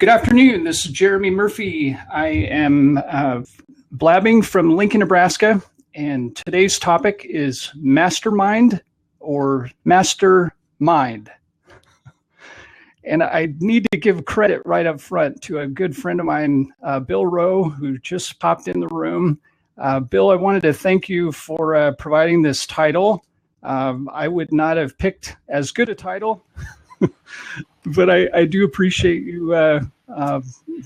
Good afternoon. This is Jeremy Murphy. I am blabbing from Lincoln, Nebraska, and today's topic is Mastermind or Mastermind. And I need to give credit right up front to a good friend of mine, Bill Rowe, who just popped in the room. Bill, I wanted to thank you for providing this title. I would not have picked as good a title, but I do appreciate you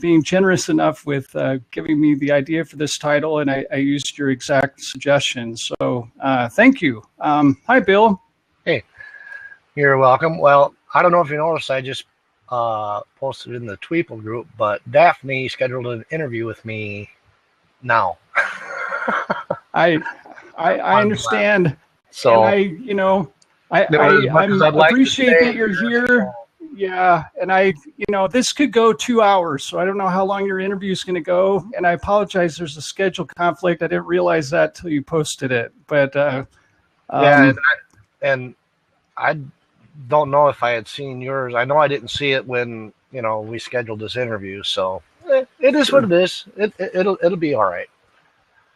being generous enough with giving me the idea for this title, and I used your exact suggestion. So thank you. Hi, Bill. Hey, you're welcome. Well, I don't know if you noticed, I just posted in the Tweeple group, but Daphne scheduled an interview with me now. I understand. So and I appreciate that you're here. Yeah, and this could go 2 hours, so I don't know how long your interview is going to go. And I apologize, there's a schedule conflict. I didn't realize that till you posted it. But yeah, and I don't know if I had seen yours. I know I didn't see it when we scheduled this interview. So it is what it is. It'll be all right.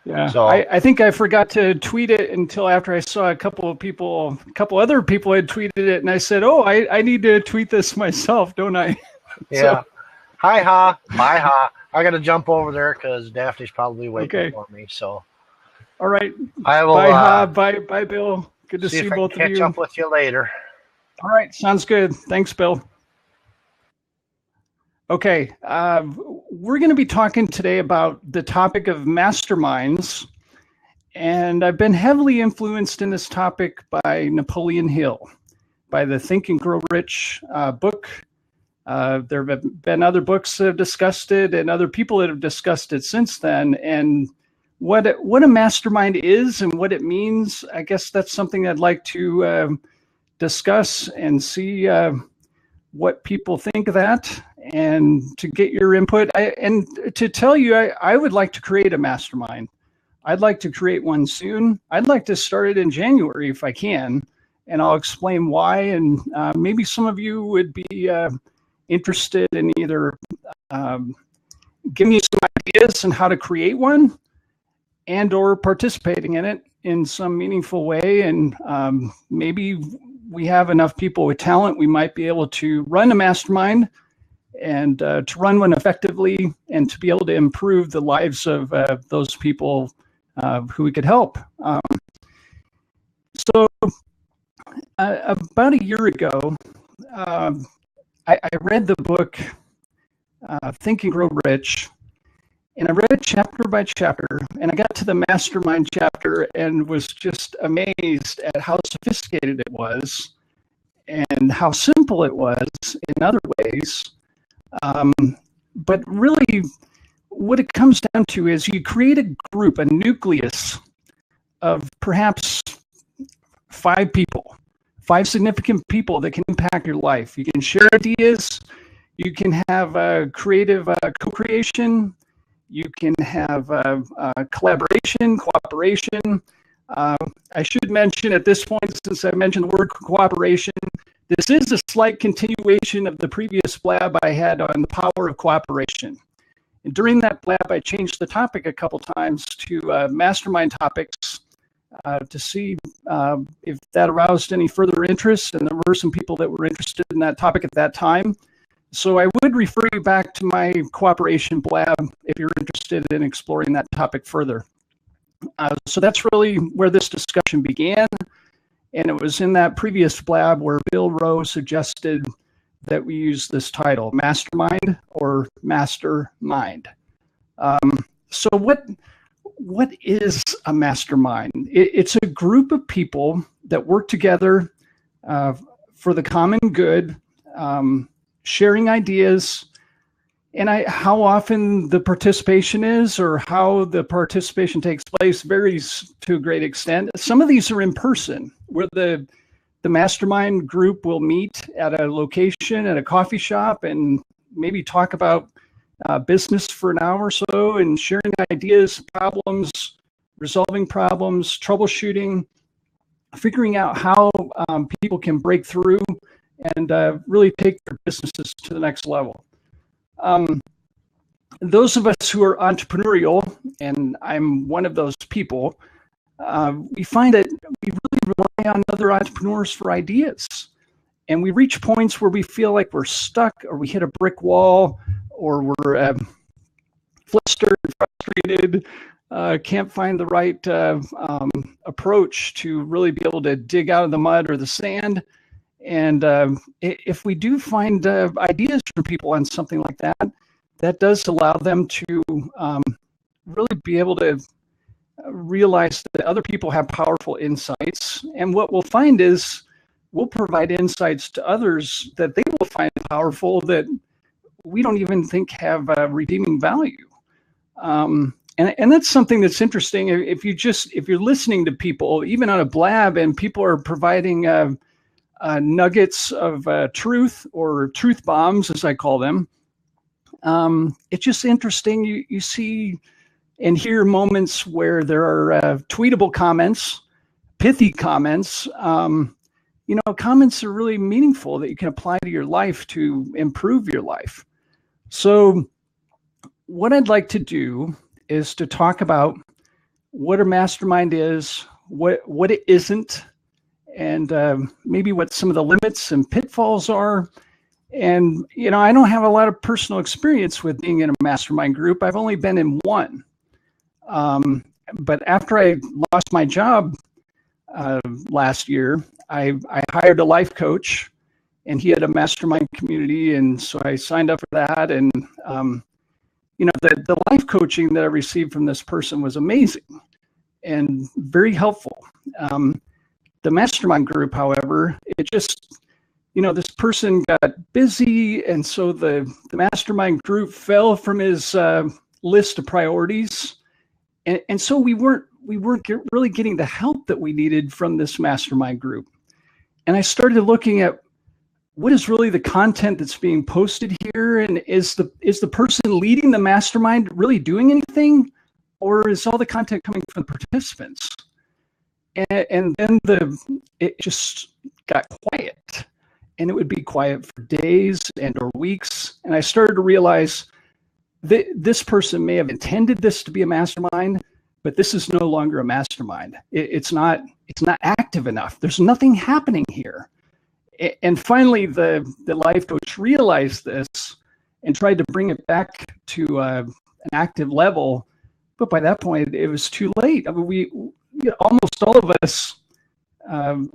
Yeah, so I think I forgot to tweet it until after I saw a couple other people had tweeted it, and I said, "Oh, I need to tweet this myself, don't I?" Yeah. Hi, bye, ha. I got to jump over there because Daphne's probably waiting for me. So, all right. I will. Bye, Bill. Good to see both of you. Catch up with you later. All right, sounds good. Thanks, Bill. Okay, we're going to be talking today about the topic of masterminds, and I've been heavily influenced in this topic by Napoleon Hill, by the Think and Grow Rich book. There have been other books that have discussed it and other people that have discussed it since then, and what a mastermind is and what it means, I guess that's something I'd like to discuss and see what people think of that, and to get your input. And to tell you, I would like to create a mastermind. I'd like to create one soon. I'd like to start it in January if I can, and I'll explain why. And maybe some of you would be interested in either giving me some ideas on how to create one and or participating in it in some meaningful way. And maybe we have enough people with talent, we might be able to run a mastermind and to run one effectively and to be able to improve the lives of those people who we could help. So about a year ago, I read the book Think and Grow Rich, and I read it chapter by chapter, and I got to the mastermind chapter and was just amazed at how sophisticated it was and how simple it was in other ways. But really, what it comes down to is you create a group, a nucleus of perhaps 5 people, 5 significant people that can impact your life. You can share ideas, you can have a creative co-creation, you can have collaboration, cooperation. I should mention at this point, since I mentioned the word cooperation, this is a slight continuation of the previous blab I had on the power of cooperation. And during that blab, I changed the topic a couple times to mastermind topics to see if that aroused any further interest. And there were some people that were interested in that topic at that time. So I would refer you back to my cooperation blab if you're interested in exploring that topic further. So that's really where this discussion began. And it was in that previous blab where Bill Rowe suggested that we use this title, Mastermind or Mastermind. So what is a mastermind? It's a group of people that work together for the common good, sharing ideas, and how often the participation is or how the participation takes place varies to a great extent. Some of these are in person, where the mastermind group will meet at a location, at a coffee shop, and maybe talk about business for an hour or so and sharing ideas, problems, resolving problems, troubleshooting, figuring out how people can break through and really take their businesses to the next level. Those of us who are entrepreneurial, and I'm one of those people, we find that we really rely on other entrepreneurs for ideas. And we reach points where we feel like we're stuck, or we hit a brick wall, or we're flustered, frustrated, can't find the right approach to really be able to dig out of the mud or the sand. And if we do find ideas from people on something like that, that does allow them to really be able to realize that other people have powerful insights. And what we'll find is we'll provide insights to others that they will find powerful that we don't even think have redeeming value. And that's something that's interesting. If you're listening to people, even on a blab, and people are providing nuggets of truth, or truth bombs, as I call them, it's just interesting. You see and hear moments where there are tweetable comments, pithy comments. Comments are really meaningful that you can apply to your life to improve your life. So what I'd like to do is to talk about what a mastermind is, what it isn't, and maybe what some of the limits and pitfalls are. And, I don't have a lot of personal experience with being in a mastermind group. I've only been in one. But after I lost my job last year, I hired a life coach, and he had a mastermind community. And so I signed up for that. And, the life coaching that I received from this person was amazing and very helpful. The mastermind group, however, it just, this person got busy. And so the mastermind group fell from his list of priorities. And so we weren't really getting the help that we needed from this mastermind group. And I started looking at what is really the content that's being posted here, and is the person leading the mastermind really doing anything, or is all the content coming from the participants? And then it just got quiet, and it would be quiet for days or weeks. And I started to realize that this person may have intended this to be a mastermind, but this is no longer a mastermind. It's not active enough. There's nothing happening here. And finally, the life coach realized this and tried to bring it back to an active level. But by that point, it was too late. I mean, almost all of us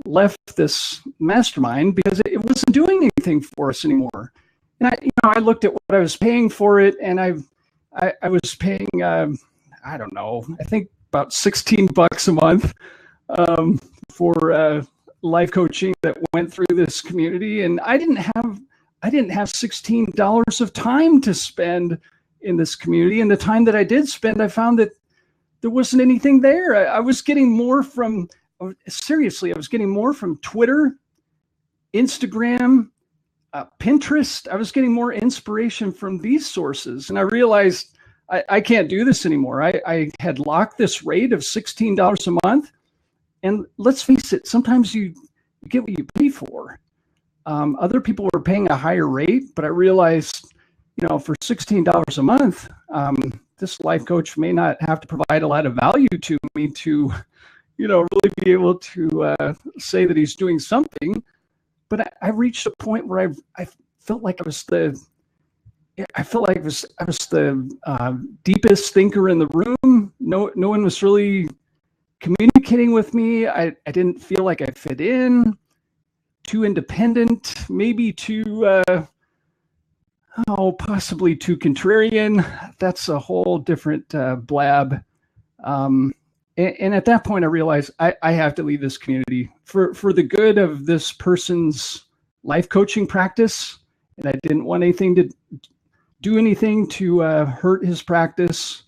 left this mastermind because it wasn't doing anything for us anymore. And I looked at what I was paying for it, and I was paying I don't know, I think about $16 a month for life coaching that went through this community. And I didn't have $16 of time to spend in this community. And the time that I did spend, I found that there wasn't anything there. I was getting more from, seriously, I was getting more from Twitter, Instagram, Pinterest. I was getting more inspiration from these sources. And I realized I can't do this anymore. I had locked this rate of $16 a month. And let's face it, sometimes you get what you pay for. Other people were paying a higher rate, but I realized, for $16 a month, this life coach may not have to provide a lot of value to me to, really be able to say that he's doing something. But I reached a point where I felt like I was the deepest thinker in the room. No one was really communicating with me. I didn't feel like I fit in. Too independent, maybe too, possibly too contrarian. That's a whole different blab. And at that point, I realized I have to leave this community for the good of this person's life coaching practice. And I didn't want to do anything to hurt his practice.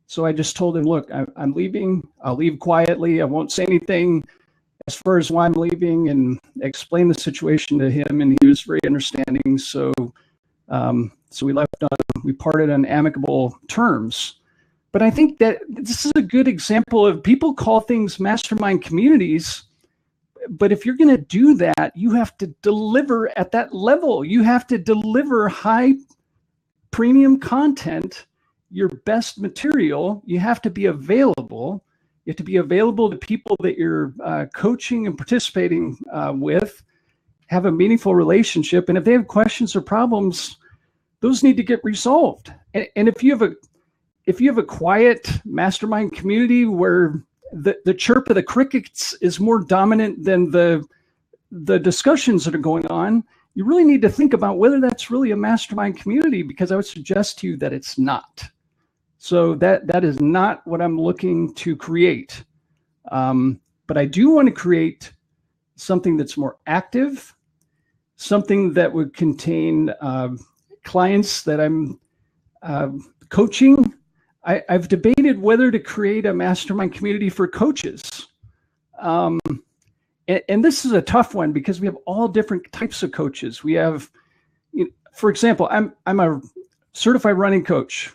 So I just told him, look, I'm leaving. I'll leave quietly. I won't say anything as far as why I'm leaving, and explain the situation to him. And he was very understanding. So we parted on amicable terms. But I think that this is a good example of people call things mastermind communities. But if you're going to do that, you have to deliver at that level. You have to deliver high premium content, your best material, you have to be available. You have to be available to people that you're coaching and participating with, have a meaningful relationship. And if they have questions or problems, those need to get resolved. And if you have a quiet mastermind community where the chirp of the crickets is more dominant than the discussions that are going on, you really need to think about whether that's really a mastermind community, because I would suggest to you that it's not. So that is not what I'm looking to create. But I do want to create something that's more active, something that would contain clients that I'm coaching. I've debated whether to create a mastermind community for coaches. And this is a tough one because we have all different types of coaches. We have, for example, I'm a certified running coach.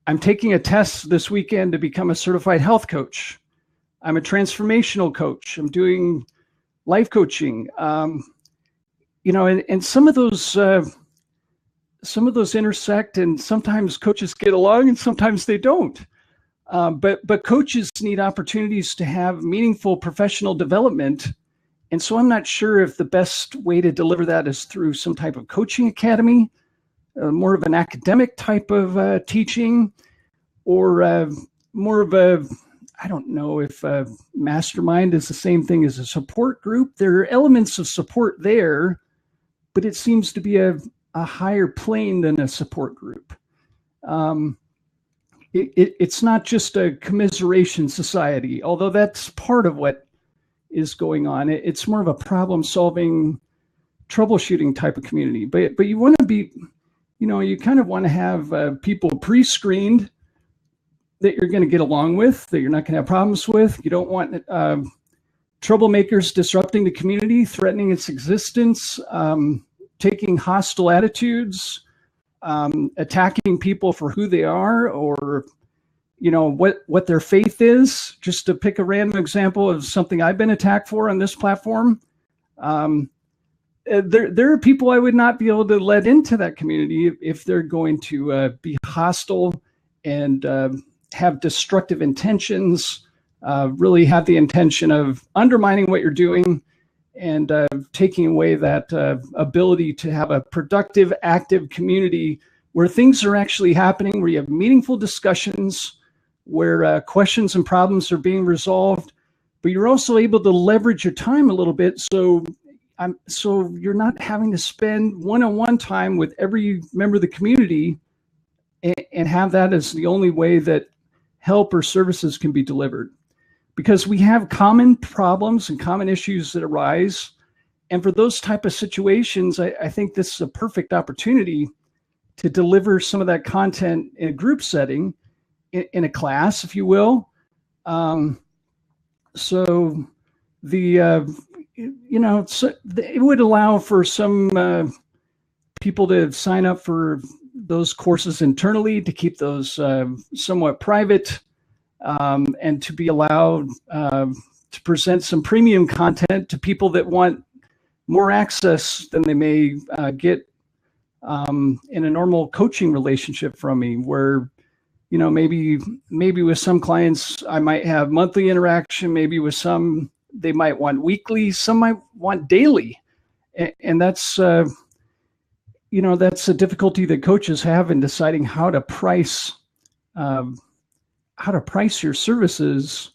I'm taking a test this weekend to become a certified health coach. I'm a transformational coach. I'm doing life coaching. And some of those intersect, and sometimes coaches get along and sometimes they don't. But coaches need opportunities to have meaningful professional development. And so I'm not sure if the best way to deliver that is through some type of coaching academy, more of an academic type of teaching, or more of I don't know if mastermind is the same thing as a support group. There are elements of support there, but it seems to be a higher plane than a support group. It's not just a commiseration society, although that's part of what is going on. It's more of a problem-solving, troubleshooting type of community. But you want to be, you kind of want to have people pre-screened that you're going to get along with, that you're not going to have problems with. You don't want troublemakers disrupting the community, threatening its existence, taking hostile attitudes, attacking people for who they are, or what their faith is. Just to pick a random example of something I've been attacked for on this platform, there are people I would not be able to let into that community if they're going to be hostile and have destructive intentions, really have the intention of undermining what you're doing and taking away that ability to have a productive, active community where things are actually happening, where you have meaningful discussions, where questions and problems are being resolved, but you're also able to leverage your time a little bit. So you're not having to spend one-on-one time with every member of the community and have that as the only way that help or services can be delivered. Because we have common problems and common issues that arise. And for those type of situations, I think this is a perfect opportunity to deliver some of that content in a group setting, in a class, if you will. So it would allow for some people to sign up for those courses internally, to keep those somewhat private, and to be allowed to present some premium content to people that want more access than they may get in a normal coaching relationship from me, where maybe with some clients I might have monthly interaction, maybe with some they might want weekly, some might want daily, and that's that's a difficulty that coaches have in deciding how to price your services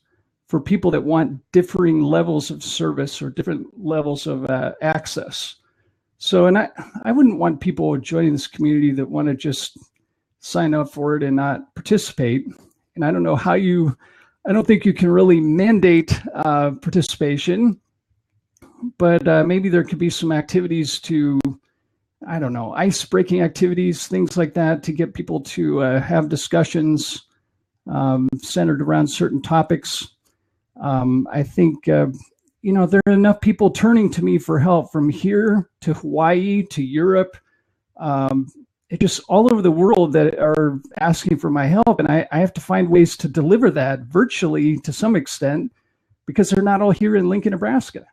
for people that want differing levels of service or different levels of access. So, and I wouldn't want people joining this community that want to just sign up for it and not participate. And I don't know how I don't think you can really mandate participation, but maybe there could be some activities to, I don't know, ice-breaking activities, things like that, to get people to have discussions centered around certain topics. I think, there are enough people turning to me for help from here to Hawaii to Europe, just all over the world, that are asking for my help. And I have to find ways to deliver that virtually to some extent, because they're not all here in Lincoln, Nebraska.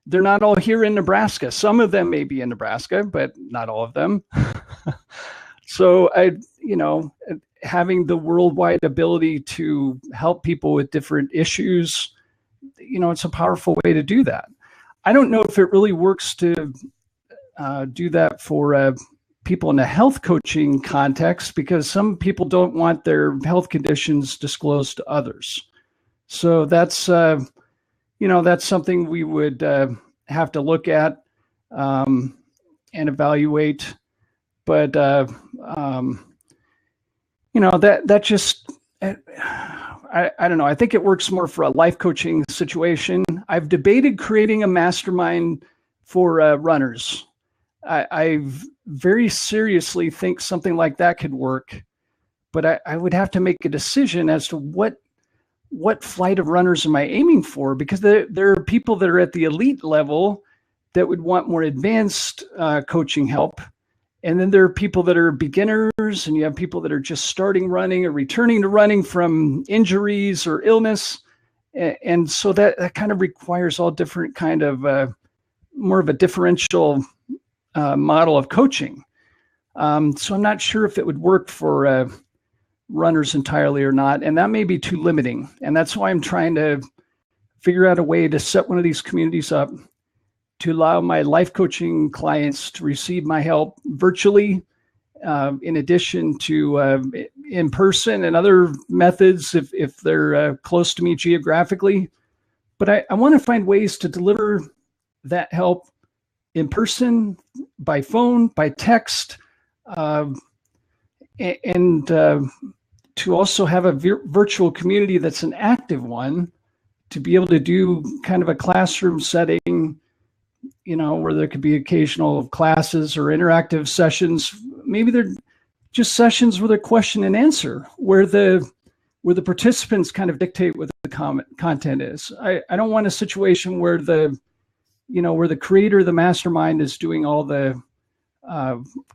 They're not all here in Nebraska. Some of them may be in Nebraska, but not all of them. So having the worldwide ability to help people with different issues, it's a powerful way to do that. I don't know if it really works to do that for people in a health coaching context, because some people don't want their health conditions disclosed to others. So that's that's something we would have to look at and evaluate. But that just, I don't know. I think it works more for a life coaching situation. I've debated creating a mastermind for runners. I very seriously think something like that could work, but I would have to make a decision as to what flight of runners am I aiming for, because there are people that are at the elite level that would want more advanced coaching help. And then there are people that are beginners, and you have people that are just starting running or returning to running from injuries or illness. And so that kind of requires all different kind of more of a differential model of coaching. So I'm not sure if it would work for runners entirely or not. And that may be too limiting. And that's why I'm trying to figure out a way to set one of these communities up to allow my life coaching clients to receive my help virtually, in addition to in person and other methods if they're close to me geographically. But I want to find ways to deliver that help in person, by phone, by text, and to also have a virtual community that's an active one, to be able to do kind of a classroom setting, where there could be occasional classes or interactive sessions. Maybe they're just sessions where they're question and answer, where the participants kind of dictate what the content is. I don't want a situation where the creator of the mastermind is doing all the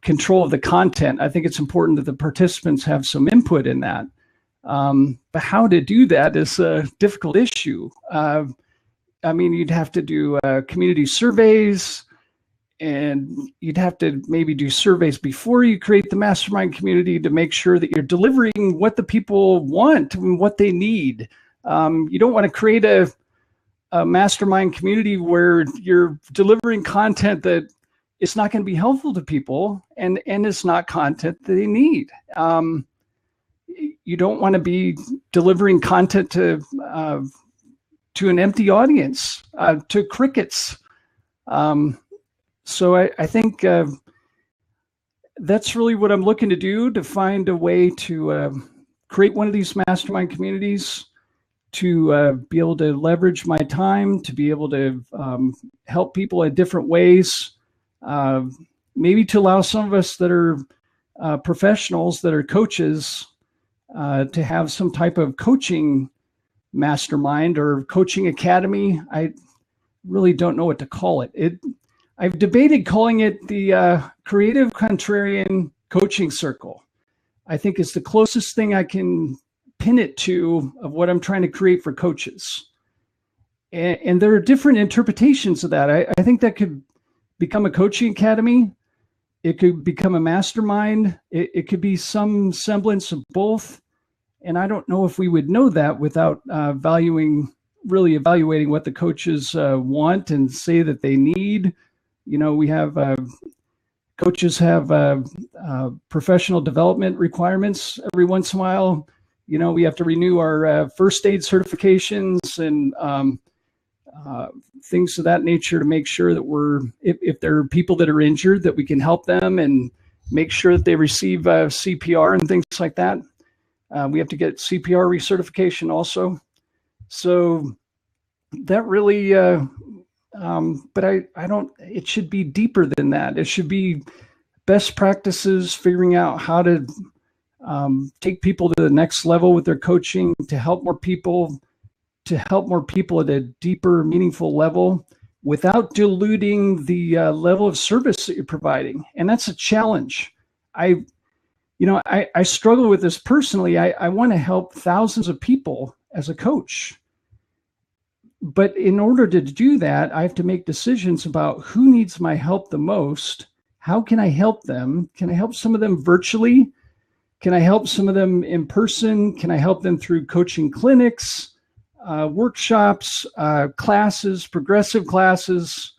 control of the content. I think it's important that the participants have some input in that. But how to do that is a difficult issue. You'd have to do community surveys, and you'd have to maybe do surveys before you create the mastermind community to make sure that you're delivering what the people want and what they need. You don't want to create a mastermind community where you're delivering content that it's not going to be helpful to people, and it's not content that they need. You don't want to be delivering content to an empty audience, to crickets. So I think that's really what I'm looking to do, to find a way to create one of these mastermind communities, to be able to leverage my time, to be able to help people in different ways, maybe to allow some of us that are professionals, that are coaches, to have some type of coaching mastermind or coaching academy. I really don't know what to call it. I've debated calling it the Creative Contrarian Coaching Circle. I think it's the closest thing I can pin it to of what I'm trying to create for coaches. And there are different interpretations of that. I think that could become a coaching academy. It could become a mastermind. It could be some semblance of both. And I don't know if we would know that without really evaluating what the coaches want and say that they need. We have coaches have professional development requirements every once in a while. We have to renew our first aid certifications and things of that nature to make sure that if there are people that are injured, that we can help them and make sure that they receive CPR and things like that. We have to get CPR recertification also. So that really, but I don't, it should be deeper than that. It should be best practices, figuring out how to take people to the next level with their coaching, to help more people at a deeper, meaningful level without diluting the level of service that you're providing. And that's a challenge. I struggle with this personally. I want to help thousands of people as a coach. But in order to do that, I have to make decisions about who needs my help the most how can I help them? Can I help some of them virtually? Can I help some of them in person? Can I help them through coaching clinics, workshops, classes, progressive classes,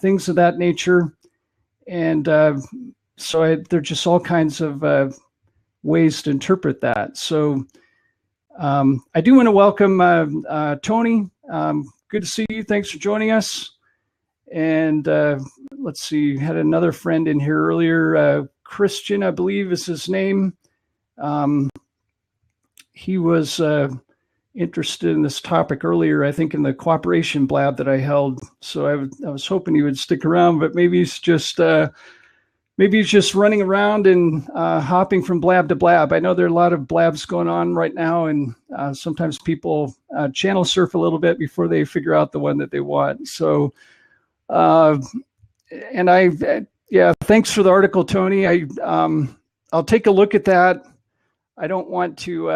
things of that nature? And so there are just all kinds of ways to interpret that. So I do want to welcome Tony. Good to see you. Thanks for joining us. And let's see, had another friend in here earlier, Christian, I believe is his name. He was interested in this topic earlier, I think in the cooperation blab that I held. So I was hoping he would stick around, but maybe he's just running around and hopping from blab to blab. I know there are a lot of blabs going on right now, and sometimes people channel surf a little bit before they figure out the one that they want. So, yeah, thanks for the article, Tony. I'll take a look at that. I don't want to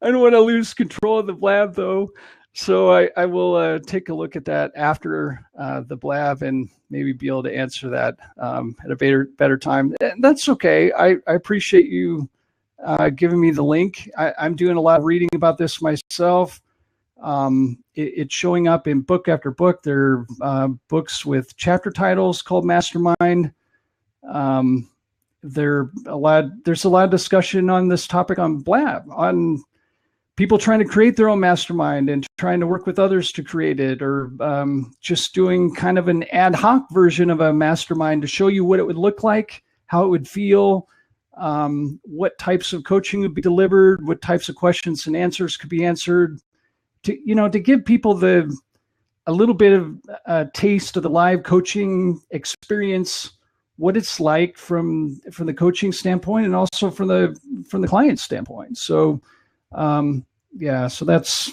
I don't want to lose control of the blab though. So I will take a look at that after the blab and maybe be able to answer that at a better time. And that's okay. I appreciate you giving me the link. I'm doing a lot of reading about this myself. It's showing up in book after book. There are books with chapter titles called Mastermind. There's a lot of discussion on this topic on Blab, on people trying to create their own mastermind and trying to work with others to create it, or just doing kind of an ad hoc version of a mastermind to show you what it would look like, how it would feel, what types of coaching would be delivered, what types of questions and answers could be answered, to give people a little bit of a taste of the live coaching experience, what it's like from the coaching standpoint and also from the client standpoint. So so that's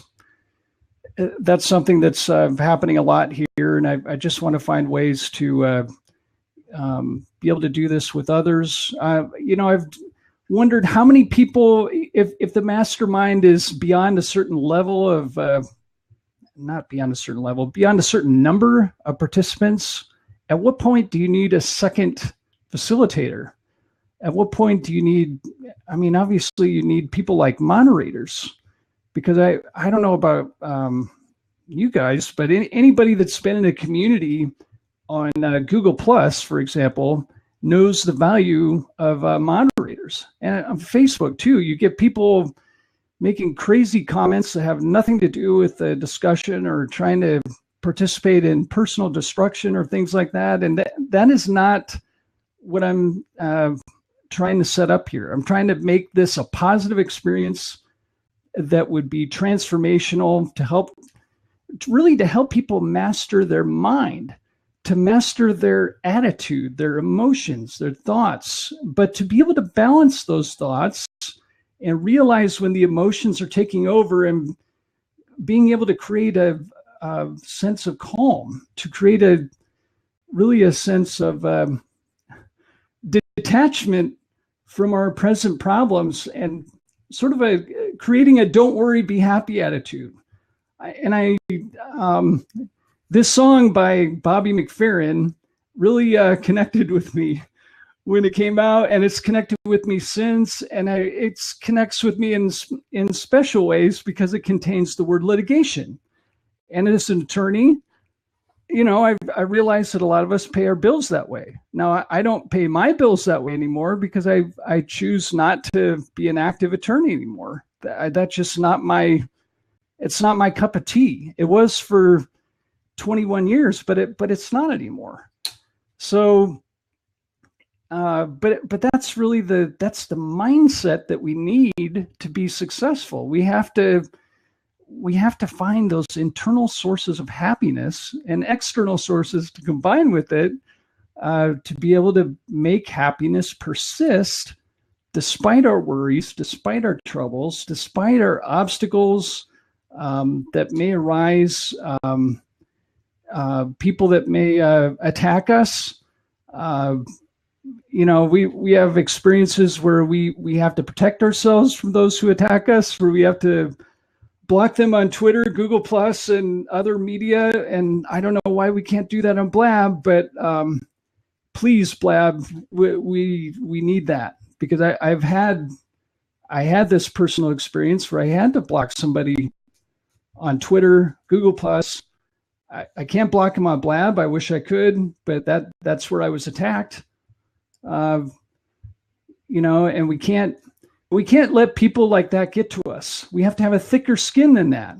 something that's happening a lot here, and I just want to find ways to be able to do this with others. I've wondered how many people, if the mastermind is beyond a certain level of not beyond a certain level, beyond a certain number of participants, at what point do you need a second facilitator? At what point do you need, obviously you need people like moderators, because I don't know about you guys, but anybody that's been in a community on Google Plus, for example, knows the value of moderators. And on Facebook too, you get people making crazy comments that have nothing to do with the discussion or trying to participate in personal destruction or things like that. And that is not what I'm trying to set up here. I'm trying to make this a positive experience that would be transformational to help people master their mind, to master their attitude, their emotions, their thoughts, but to be able to balance those thoughts and realize when the emotions are taking over, and being able to create a sense of calm, to create a sense of detachment from our present problems, and sort of creating a don't worry, be happy attitude. This song by Bobby McFerrin really connected with me when it came out, and it's connected with me since, and it connects with me in special ways because it contains the word litigation. And as an attorney, I realize that a lot of us pay our bills that way. Now, I don't pay my bills that way anymore because I choose not to be an active attorney anymore. That's just it's not my cup of tea. It was for 21 years, but it's not anymore. So, but that's really that's the mindset that we need to be successful. We have to find those internal sources of happiness and external sources to combine with it, to be able to make happiness persist despite our worries, despite our troubles, despite our obstacles that may arise, people that may attack us. We have experiences where we have to protect ourselves from those who attack us, where we have to block them on Twitter, Google Plus, and other media. And I don't know why we can't do that on Blab, but please, Blab, we need that, because I had this personal experience where I had to block somebody on Twitter, Google Plus. I can't block them on Blab. I wish I could, but that's where I was attacked. And we can't let people like that get to us. We have to have a thicker skin than that.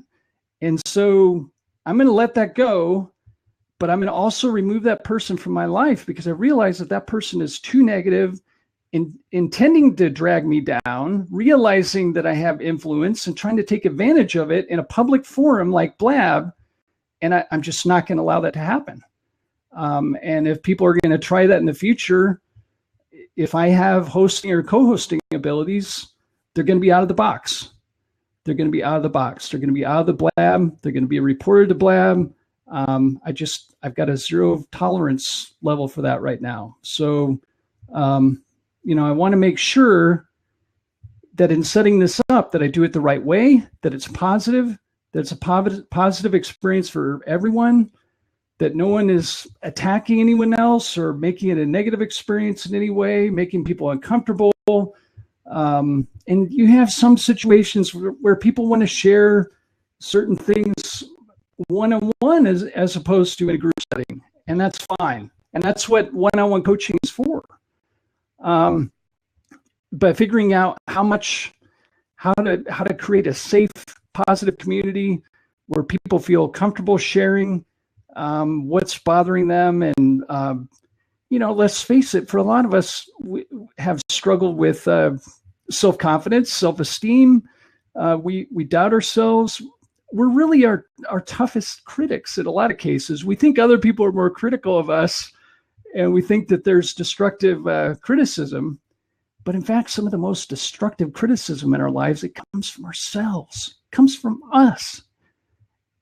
And so I'm going to let that go, but I'm going to also remove that person from my life, because I realize that person is too negative, intending to drag me down, realizing that I have influence and trying to take advantage of it in a public forum like Blab. And I'm just not going to allow that to happen. And if people are going to try that in the future, if I have hosting or co-hosting abilities, they're going to be out of the box. They're going to be out of the box. They're going to be out of the Blab. They're going to be reported to Blab. I've got a zero tolerance level for that right now. So, I want to make sure that in setting this up, that I do it the right way, that it's positive, that it's a positive experience for everyone, that no one is attacking anyone else or making it a negative experience in any way, making people uncomfortable. And you have some situations where people want to share certain things one-on-one as opposed to in a group setting. And that's fine. And that's what one-on-one coaching is for. But figuring out how to create a safe, positive community where people feel comfortable sharing what's bothering them. And, let's face it, for a lot of us, we have struggled with self-confidence, self-esteem. We doubt ourselves. We're really our toughest critics in a lot of cases. We think other people are more critical of us, and we think that there's destructive criticism. But in fact, some of the most destructive criticism in our lives, it comes from ourselves, comes from us.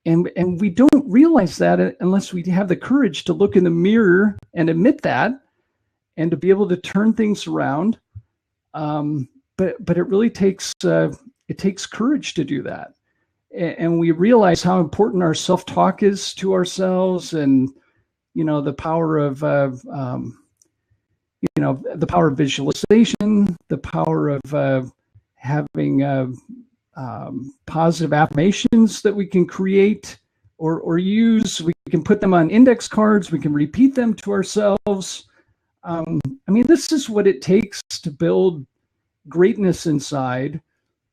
And we don't realize that unless we have the courage to look in the mirror and admit that, and to be able to turn things around. But it really takes courage to do that. And we realize how important our self-talk is to ourselves, and the power of the power of visualization, the power of having positive affirmations that we can create or use. We can put them on index cards. We can repeat them to ourselves. This is what it takes to build greatness inside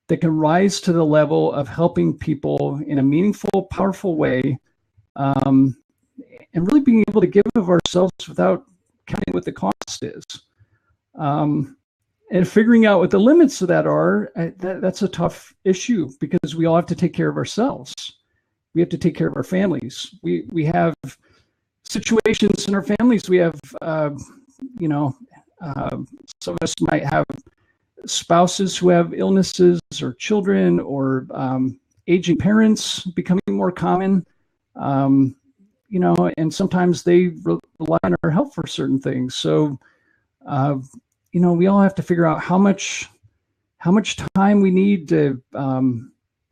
that can rise to the level of helping people in a meaningful, powerful way, and really being able to give of ourselves without counting what the cost is. And figuring out what the limits of that are, that's a tough issue, because we all have to take care of ourselves. We have to take care of our families. We have situations in our families. We have, some of us might have spouses who have illnesses, or children, or aging parents becoming more common. And sometimes they rely on our help for certain things. So, we all have to figure out how much time we need to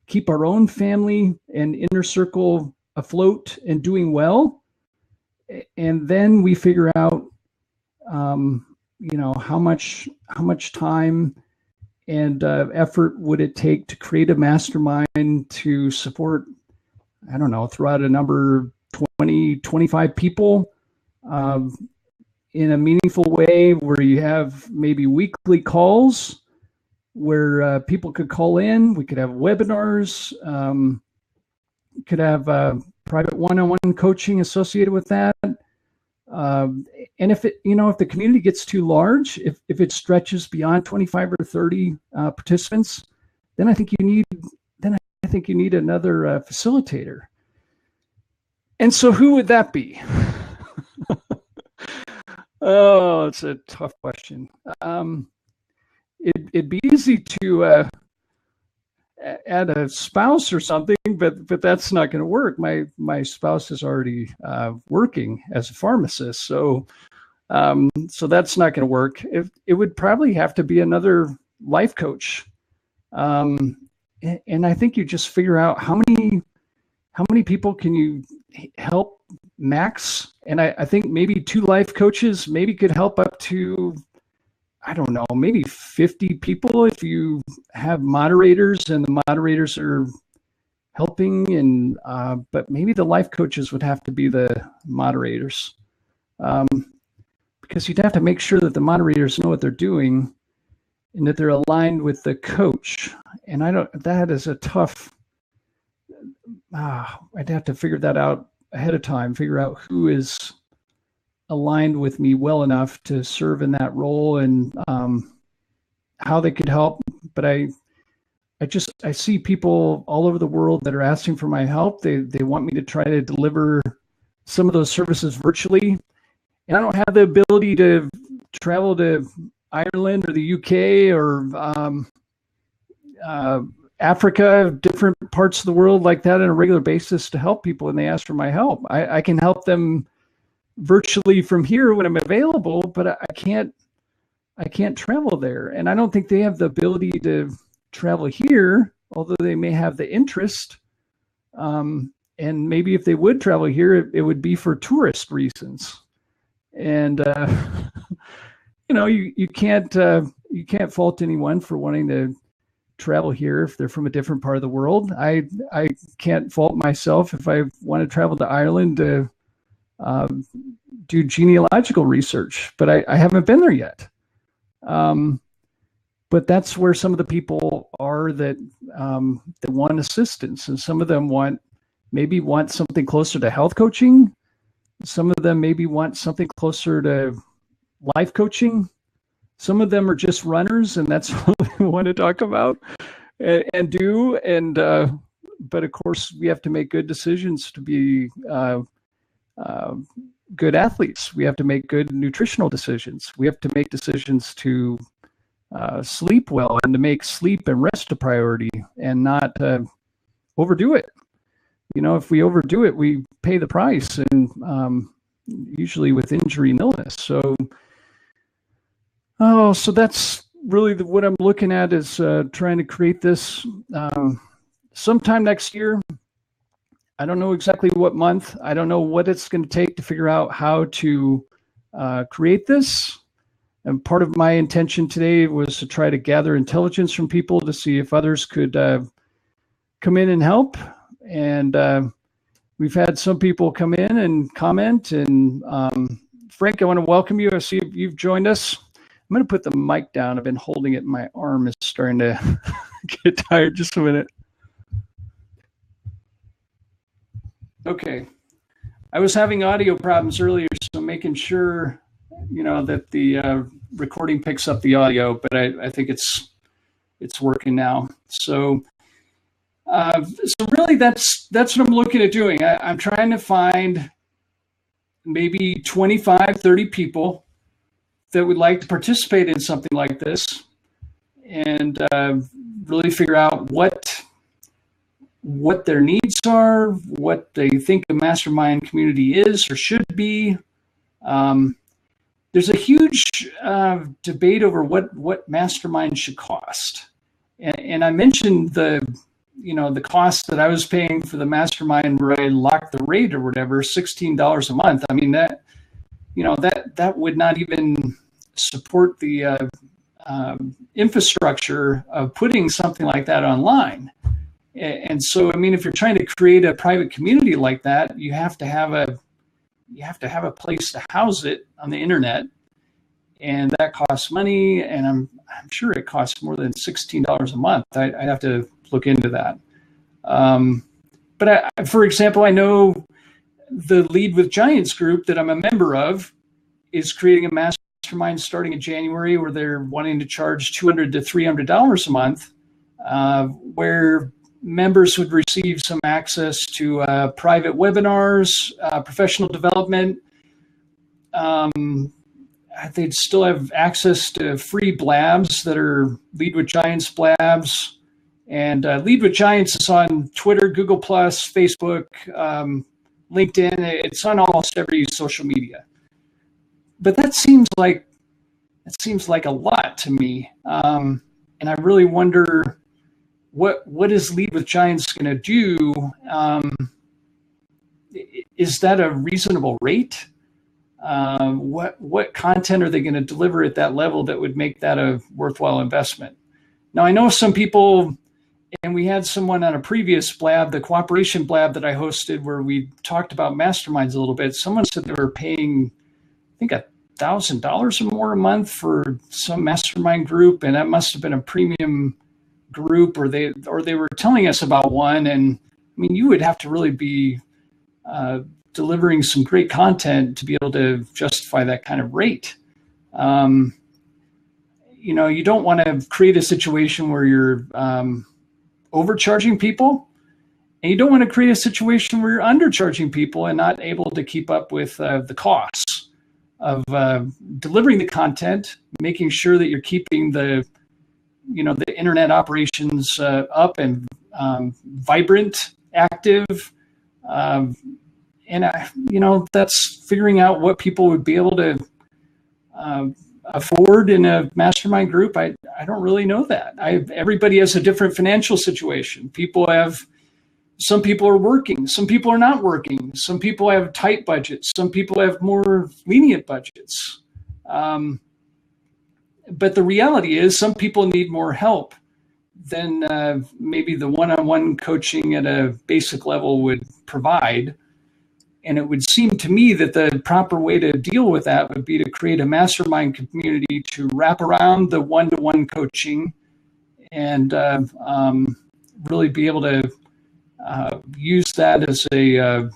keep our own family and inner circle afloat and doing well. And then we figure out, how much time and effort would it take to create a mastermind to support, throughout a number 20, 25 people in a meaningful way, where you have maybe weekly calls where people could call in. We could have webinars, could have private one-on-one coaching associated with that. And if the community gets too large, if it stretches beyond 25 or 30 participants, then I think you need another facilitator. And so who would that be? Oh, it's a tough question. It'd be easy to add a spouse or something, but that's not going to work. My spouse is already working as a pharmacist, so that's not going to work. It would probably have to be another life coach. And I think you just figure out how many people can you help max. And I think maybe 2 life coaches maybe could help up to, I don't know, maybe 50 people if you have moderators and the moderators are helping. And but maybe the life coaches would have to be the moderators, because you'd have to make sure that the moderators know what they're doing and that they're aligned with the coach. And that is a tough, I'd have to figure that out ahead of time, figure out who is aligned with me well enough to serve in that role, and how they could help. But I see people all over the world that are asking for my help. They want me to try to deliver some of those services virtually. And I don't have the ability to travel to Ireland or the UK or Africa, different parts of the world like that on a regular basis to help people when they ask for my help. I can help them virtually from here when I'm available, but I can't travel there. And I don't think they have the ability to travel here, although they may have the interest. And maybe if they would travel here, it would be for tourist reasons. And you can't fault anyone for wanting to travel here if they're from a different part of the world. I can't fault myself if I want to travel to Ireland to do genealogical research, but I haven't been there yet. But that's where some of the people are that want assistance, and some of them maybe want something closer to health coaching. Some of them maybe want something closer to life coaching. Some of them are just runners, and that's what they want to talk about and do. And but of course, we have to make good decisions to be good athletes. We have to make good nutritional decisions. We have to make decisions to sleep well, and to make sleep and rest a priority, and not overdo it. If we overdo it, we pay the price, and usually with injury and illness. So that's really what I'm looking at, is trying to create this sometime next year. I don't know exactly what month. I don't know what it's going to take to figure out how to create this. And part of my intention today was to try to gather intelligence from people to see if others could come in and help. And we've had some people come in and comment. And Frank, I want to welcome you. I see you've joined us. I'm going to put the mic down. I've been holding it. My arm is starting to get tired. Just a minute. Okay. I was having audio problems earlier, so making sure, that the recording picks up the audio, but I think it's working now. So really that's what I'm looking at doing. I'm trying to find maybe 25, 30 people that would like to participate in something like this, and really figure out what their needs are, what they think the Mastermind community is or should be. There's a huge debate over what Mastermind should cost. And I mentioned the cost that I was paying for the Mastermind, where I locked the rate or whatever, $16 a month. I mean, that would not even support the infrastructure of putting something like that online. And so, I mean, if you're trying to create a private community like that, you have to have a place to house it on the internet, and that costs money. And I'm sure it costs more than $16 a month. I'd have to look into that. But for example, I know the Lead with Giants group that I'm a member of is creating a mastermind starting in January, where they're wanting to charge $200 to $300 a month, where members would receive some access to private webinars, professional development. They'd still have access to free blabs that are Lead with Giants blabs. And Lead with Giants is on Twitter, Google+, Facebook, LinkedIn. It's on almost every social media. But that seems like a lot to me. And I really wonder what is Lead with Giants going to do? Is that a reasonable rate? What content are they going to deliver at that level that would make that a worthwhile investment? Now, I know some people, and we had someone on a previous blab, the cooperation blab that I hosted, where we talked about masterminds a little bit. Someone said they were paying, I think, $1,000 or more a month for some mastermind group, and that must have been a premium group, or they were telling us about one. And I mean, you would have to really be delivering some great content to be able to justify that kind of rate. You know, you don't want to create a situation where you're overcharging people, and you don't want to create a situation where you're undercharging people and not able to keep up with the costs of delivering the content, making sure that you're keeping the internet operations up and vibrant, active. That's figuring out what people would be able to afford in a mastermind group. I don't really know that. Everybody has a different financial situation. Some people are working, some people are not working, some people have tight budgets, some people have more lenient budgets. But the reality is some people need more help than maybe the one-on-one coaching at a basic level would provide. And it would seem to me that the proper way to deal with that would be to create a mastermind community to wrap around the one-to-one coaching and really be able to use that as to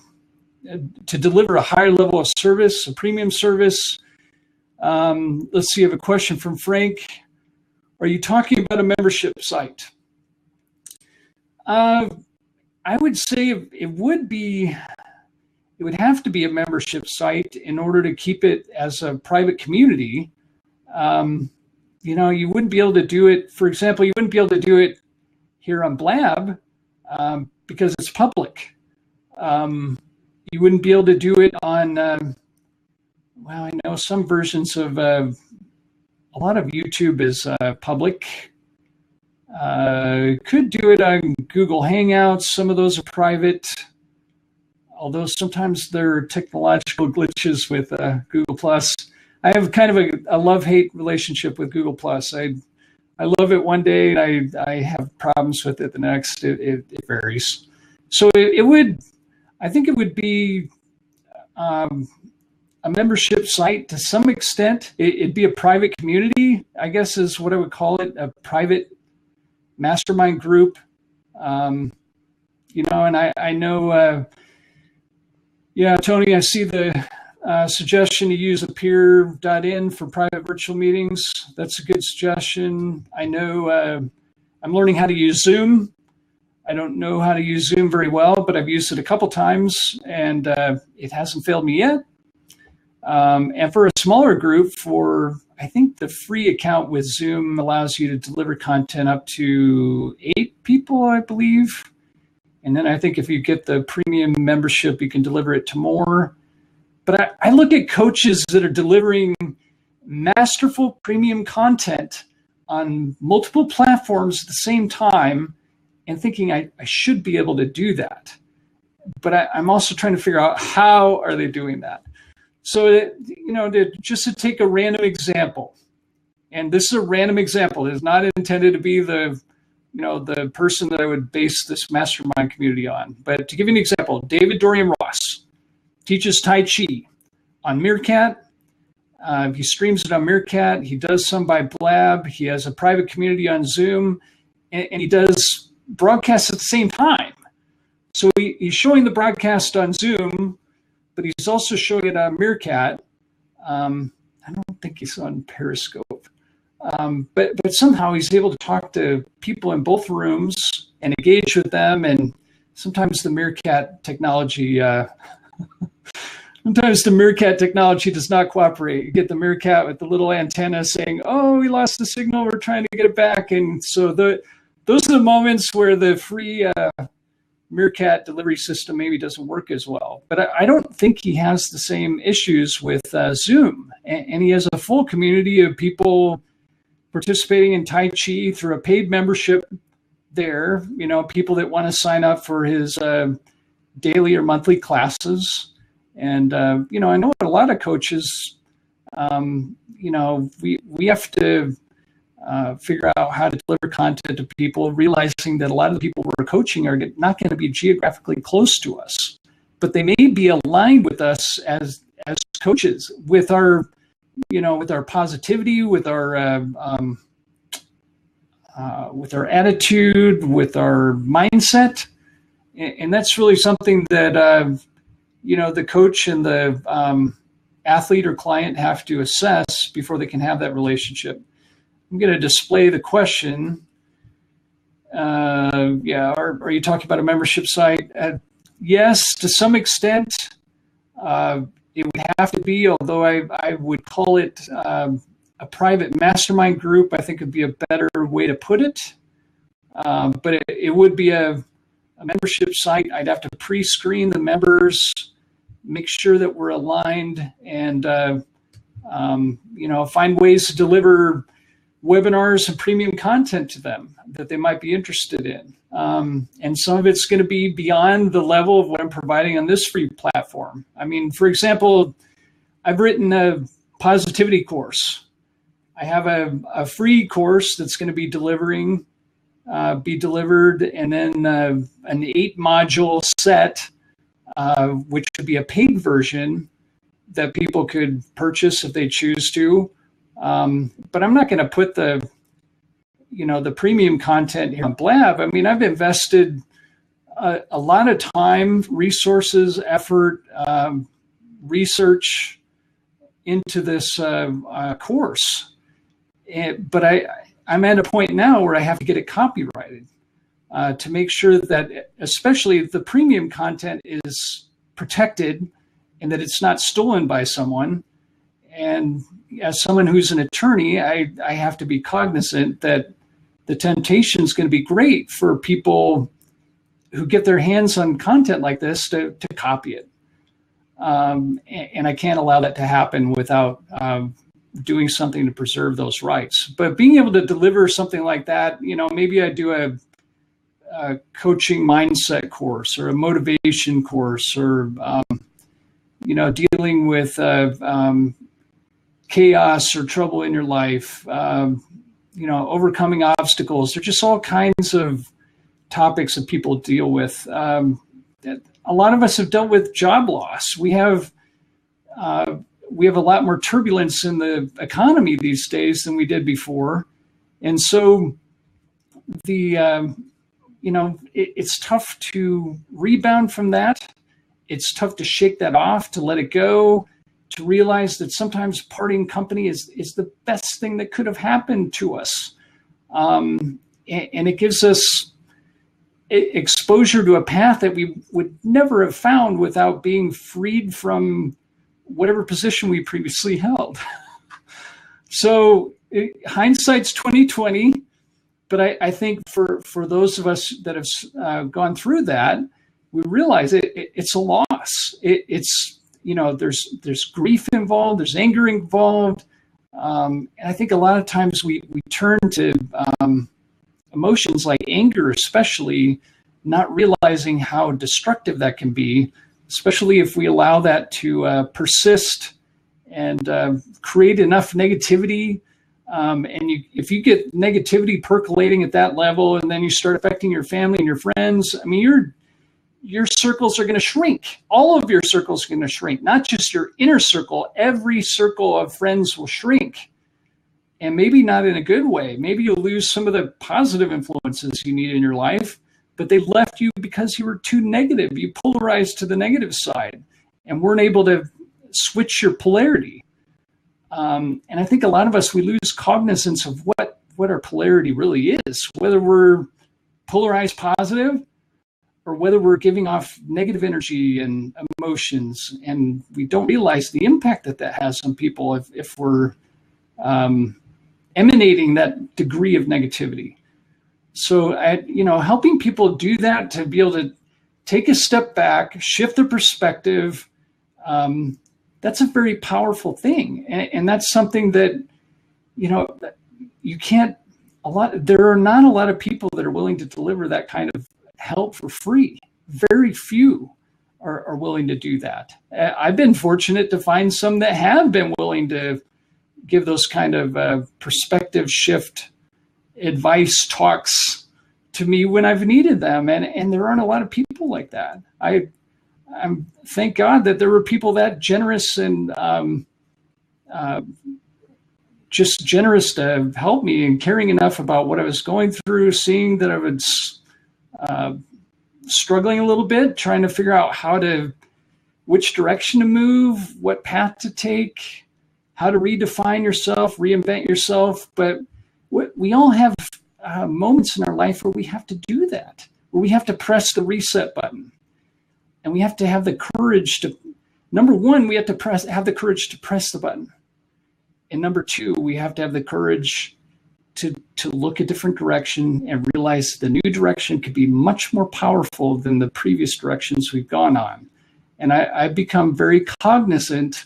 deliver a higher level of service, a premium service. Let's see, I have a question from Frank. Are you talking about a membership site? I would say it would have to be a membership site in order to keep it as a private community. You wouldn't be able to do it, for example, you wouldn't be able to do it here on Blab because it's public. You wouldn't be able to do it on, I know some versions of, a lot of YouTube is public. Could do it on Google Hangouts. Some of those are private, although sometimes there are technological glitches with Google+. I have kind of a love-hate relationship with Google+. I love it one day and I have problems with it the next. It varies. So I think it would be a membership site to some extent. It'd be a private community, I guess is what I would call it, a private mastermind group. And I know, Tony, I see the suggestion to use appear.in for private virtual meetings. That's a good suggestion. I know I'm learning how to use Zoom. I don't know how to use Zoom very well, but I've used it a couple times and it hasn't failed me yet. And for a smaller group, I think the free account with Zoom allows you to deliver content up to 8 people, I believe. And then I think if you get the premium membership, you can deliver it to more. But I look at coaches that are delivering masterful premium content on multiple platforms at the same time and thinking I should be able to do that. But I'm also trying to figure out how are they doing that. So, just to take a random example, and this is a random example. It is not intended to be the person that I would base this mastermind community on. But to give you an example, David Dorian Ross teaches Tai Chi on Meerkat. He streams it on Meerkat. He does some by Blab. He has a private community on Zoom, and he does broadcasts at the same time. So he's showing the broadcast on Zoom, but he's also showing it on Meerkat. I don't think he's on Periscope. But somehow he's able to talk to people in both rooms and engage with them. And sometimes the Meerkat technology does not cooperate. You get the Meerkat with the little antenna saying, "Oh, we lost the signal. We're trying to get it back." And so those are the moments where the free Meerkat delivery system maybe doesn't work as well. But I don't think he has the same issues with Zoom. And he has a full community of people participating in Tai Chi through a paid membership there, people that want to sign up for his daily or monthly classes. And, I know a lot of coaches, we have to figure out how to deliver content to people, realizing that a lot of the people we're coaching are not going to be geographically close to us, but they may be aligned with us as coaches, with our positivity, with our attitude, with our mindset. And that's really something that, the coach and the athlete or client have to assess before they can have that relationship. I'm going to display the question. Are you talking about a membership site? Yes, to some extent. It would have to be, although I would call it a private mastermind group. I think would be a better way to put it. But it would be a membership site. I'd have to pre-screen the members, make sure that we're aligned, and find ways to deliver webinars and premium content to them that they might be interested in. And some of it's going to be beyond the level of what I'm providing on this free platform. I mean, for example, I've written a positivity course. I have a free course that's going to be delivered, and then an 8-module set, which would be a paid version that people could purchase if they choose to. But I'm not going to put the premium content here on Blab. I mean, I've invested a lot of time, resources, effort, research into this course. But I'm at a point now where I have to get it copyrighted to make sure that especially the premium content is protected and that it's not stolen by someone. And as someone who's an attorney, I have to be cognizant that the temptation is going to be great for people who get their hands on content like this to copy it. And I can't allow that to happen without doing something to preserve those rights. But being able to deliver something like that, maybe I do a coaching mindset course or a motivation course, or, dealing with chaos or trouble in your life, overcoming obstacles. There's just all kinds of topics that people deal with. A lot of us have dealt with job loss. We have a lot more turbulence in the economy these days than we did before. And so it's tough to rebound from that. It's tough to shake that off, to let it go, to realize that sometimes parting company is the best thing that could have happened to us. And it gives us exposure to a path that we would never have found without being freed from whatever position we previously held. So hindsight's 2020, but I think for those of us that have gone through that, we realize it's a loss. It's there's grief involved, there's anger involved, and I think a lot of times we turn to emotions like anger, especially, not realizing how destructive that can be, especially if we allow that to persist and create enough negativity. If you get negativity percolating at that level, and then you start affecting your family and your friends, I mean, your circles are going to shrink. All of your circles are going to shrink, not just your inner circle. Every circle of friends will shrink, and maybe not in a good way. Maybe you'll lose some of the positive influences you need in your life, but they left you because you were too negative. You polarized to the negative side and weren't able to switch your polarity. And I think a lot of us, we lose cognizance of what our polarity really is, whether we're polarized positive or whether we're giving off negative energy and emotions. And we don't realize the impact that has on people if we're emanating that degree of negativity. So, helping people do that, to be able to take a step back, shift their perspective, that's a very powerful thing. And that's something that, you can't there are not a lot of people that are willing to deliver that kind of help for free. Very few are willing to do that. I've been fortunate to find some that have been willing to give those kind of perspective shift advice talks to me when I've needed them. And there aren't a lot of people like that. I'm thank God that there were people that generous and just generous to help me and caring enough about what I was going through, seeing that I was struggling a little bit, trying to figure out which direction to move, what path to take, how to redefine yourself, reinvent yourself. But we all have moments in our life where we have to do that, where we have to press the reset button. And we have to have the courage to, number one, we have to have the courage to press the button. And number two, we have to have the courage to look a different direction and realize the new direction could be much more powerful than the previous directions we've gone on. And I've become very cognizant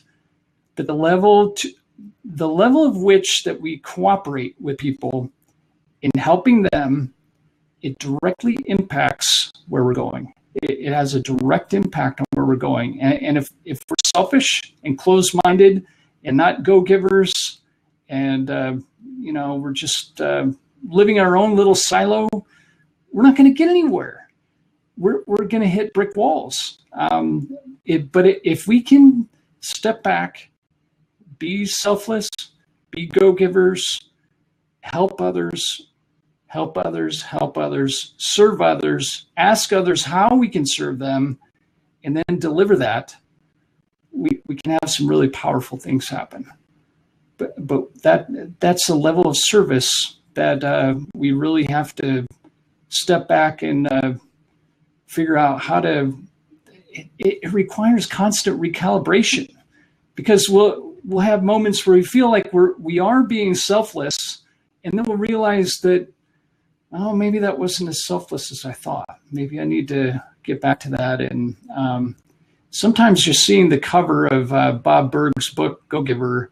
that the level of which that we cooperate with people in helping them, it directly impacts where we're going. It has a direct impact on where we're going. And if we're selfish and closed-minded and not go-givers and, we're just living our own little silo, we're not going to get anywhere. We're going to hit brick walls. But if we can step back, be selfless, be go-givers, help others, serve others, ask others how we can serve them, and then deliver that, we can have some really powerful things happen. But that's a level of service that we really have to step back and figure out how to. It requires constant recalibration, because we'll have moments where we feel like we are being selfless, and then we'll realize that, oh, maybe that wasn't as selfless as I thought. Maybe I need to get back to that. And sometimes just seeing the cover of Bob Berg's book, Go Giver,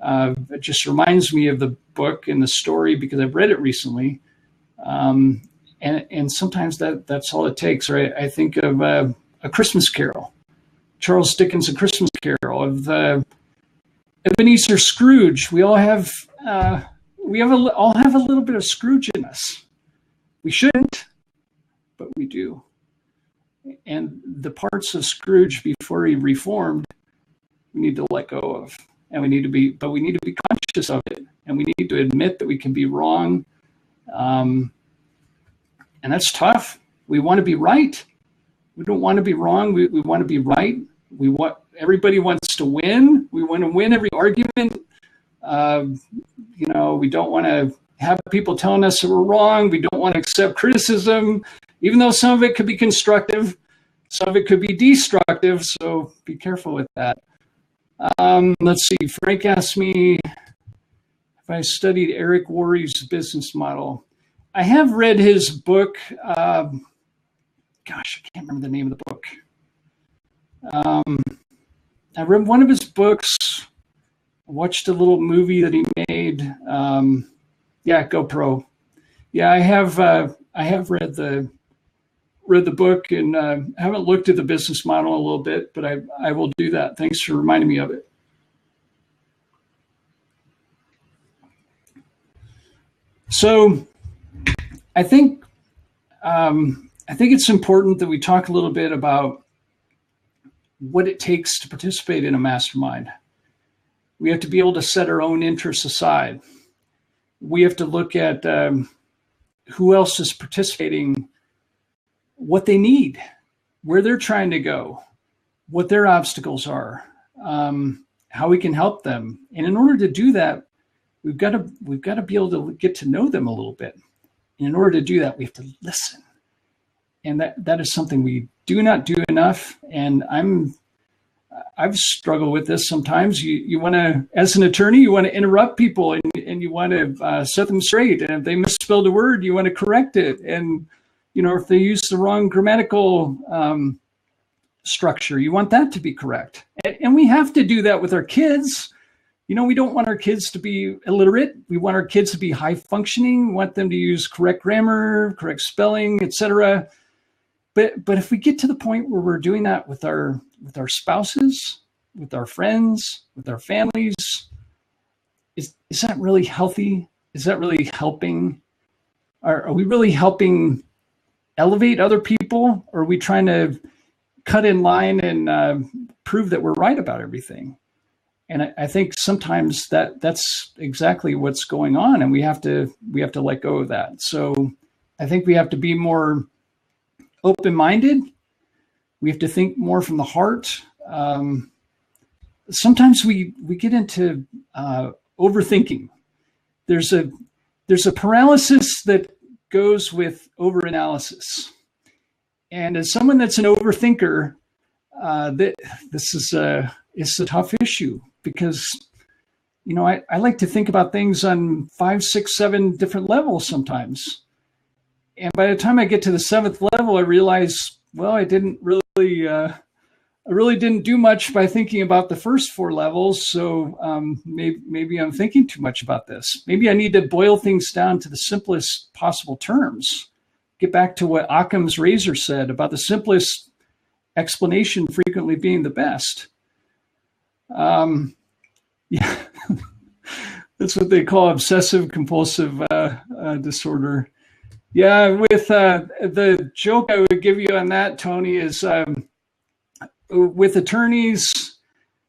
it just reminds me of the book and the story because I've read it recently. And sometimes that's all it takes, right? I think of A Christmas Carol, Charles Dickens' A Christmas Carol, of Ebenezer Scrooge. We all have a little bit of Scrooge in us. We shouldn't, but we do. And the parts of Scrooge before he reformed, we need to let go of. And we need to be conscious of it. And we need to admit that we can be wrong. And that's tough. We want to be right. We don't want to be wrong. We want to be right. Everybody wants to win. We want to win every argument. We don't want to have people telling us that we're wrong. We don't want to accept criticism, even though some of it could be constructive. Some of it could be destructive. So be careful with that. Let's see. Frank asked me if I studied Eric Worre's business model. I have read his book. I can't remember the name of the book. I read one of his books, watched a little movie that he made. GoPro. Yeah, I have read the book and haven't looked at the business model a little bit, but I will do that. Thanks for reminding me of it. So I think it's important that we talk a little bit about what it takes to participate in a mastermind. We have to be able to set our own interests aside. We have to look at who else is participating, what they need, where they're trying to go, what their obstacles are, how we can help them. And in order to do that, we've got to be able to get to know them a little bit. And in order to do that, we have to listen. And that is something we do not do enough. And I've struggled with this sometimes. You want to, as an attorney, you want to interrupt people and you want to set them straight. And if they misspelled a word, you want to correct it. And, if they use the wrong grammatical structure, you want that to be correct. And we have to do that with our kids. We don't want our kids to be illiterate. We want our kids to be high functioning. We want them to use correct grammar, correct spelling, etc. But if we get to the point where we're doing that with our spouses, with our friends, with our families, is that really healthy? Is that really helping? Are we really helping elevate other people? Or are we trying to cut in line and prove that we're right about everything? And I think sometimes that's exactly what's going on, and we have to let go of that. So I think we have to be more open-minded. We have to think more from the heart. Sometimes we get into overthinking. There's a paralysis that goes with overanalysis. And as someone that's an overthinker, this is a tough issue, because I like to think about things on 5, 6, 7 different levels sometimes. And by the time I get to the 7th level, I realize, well, I really didn't do much by thinking about the first 4 levels. So maybe I'm thinking too much about this. Maybe I need to boil things down to the simplest possible terms. Get back to what Occam's razor said about the simplest explanation frequently being the best. Yeah, that's what they call obsessive compulsive disorder. Yeah, with the joke I would give you on that, Tony, is with attorneys,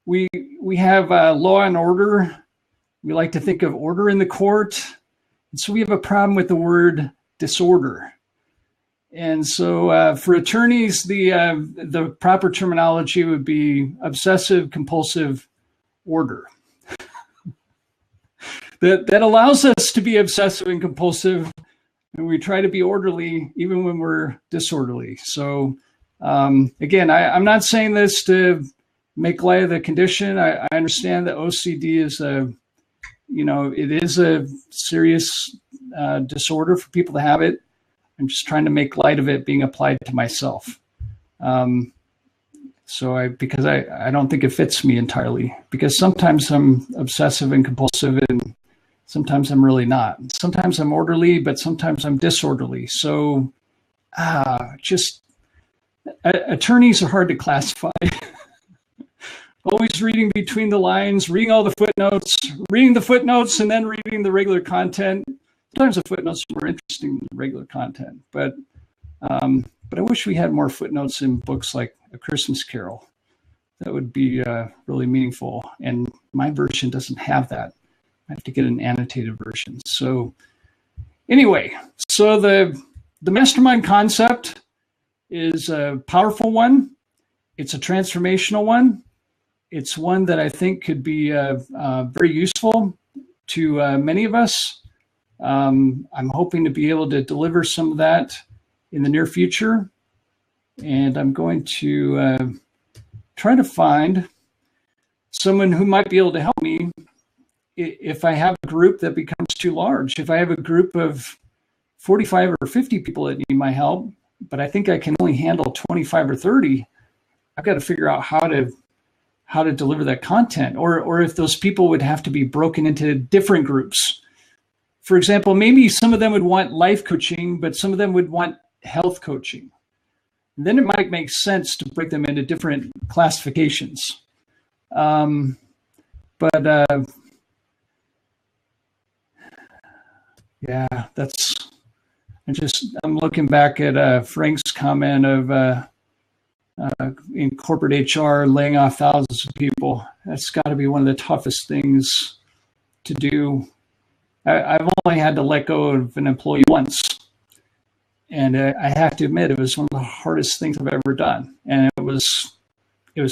we have law and order. We like to think of order in the court. And so we have a problem with the word disorder. And so for attorneys, the proper terminology would be obsessive compulsive order. That allows us to be obsessive and compulsive, and we try to be orderly even when we're disorderly. So again, I'm not saying this to make light of the condition. I understand that OCD is it is a serious disorder for people to have it. I'm just trying to make light of it being applied to myself. Because I don't think it fits me entirely, because sometimes I'm obsessive and compulsive and sometimes I'm really not. Sometimes I'm orderly, but sometimes I'm disorderly. So attorneys are hard to classify. Always reading between the lines, reading all the footnotes, reading the footnotes, and then reading the regular content. Sometimes the footnotes are more interesting than the regular content, but I wish we had more footnotes in books like A Christmas Carol. That would be really meaningful, and my version doesn't have that. I have to get an annotated version. So anyway, so the mastermind concept is a powerful one. It's a transformational one. It's one that I think could be very useful to many of us. I'm hoping to be able to deliver some of that in the near future. And I'm going to try to find someone who might be able to help me if I have a group that becomes too large. If I have a group of 45 or 50 people that need my help, but I think I can only handle 25 or 30, I've got to figure out how to deliver that content, or if those people would have to be broken into different groups. For example, maybe some of them would want life coaching, but some of them would want health coaching. And then it might make sense to break them into different classifications. I'm looking back at Frank's comment of in corporate HR laying off thousands of people. That's got to be one of the toughest things to do. I've only had to let go of an employee once, and I have to admit it was one of the hardest things I've ever done. And it was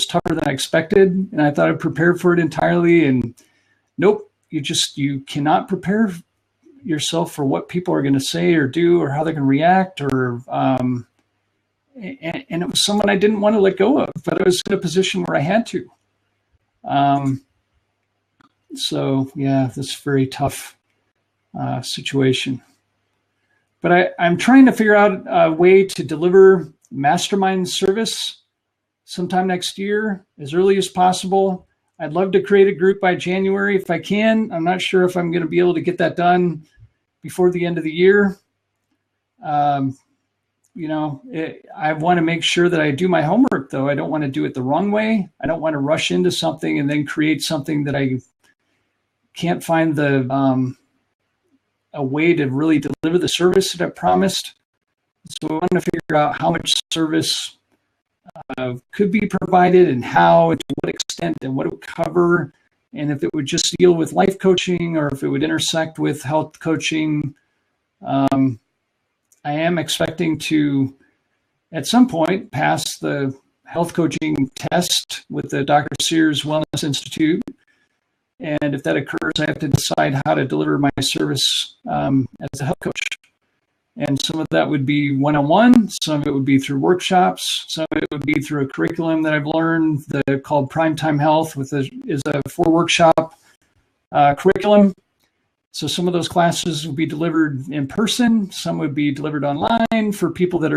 tougher than I expected, and I thought I'd prepared for it entirely. And nope, you cannot prepare yourself for what people are going to say or do or how they're going to react. And it was someone I didn't want to let go of, but I was in a position where I had to. So yeah, this very tough situation. But I'm trying to figure out a way to deliver Mastermind service sometime next year, as early as possible. I'd love to create a group by January if I can. I'm not sure if I'm going to be able to get that done before the end of the year. I want to make sure that I do my homework, though. I don't want to do it the wrong way. I don't want to rush into something and then create something that I can't find a way to really deliver the service that I promised. So I want to figure out how much service could be provided and how, and to what extent, and what it would cover, and if it would just deal with life coaching or if it would intersect with health coaching. I am expecting to, at some point, pass the health coaching test with the Dr. Sears Wellness Institute. And if that occurs, I have to decide how to deliver my service as a health coach. And some of that would be one-on-one, some of it would be through workshops, some of it would be through a curriculum that I've learned called Primetime Health, is a 4-workshop curriculum. So some of those classes will be delivered in person, some would be delivered online for people that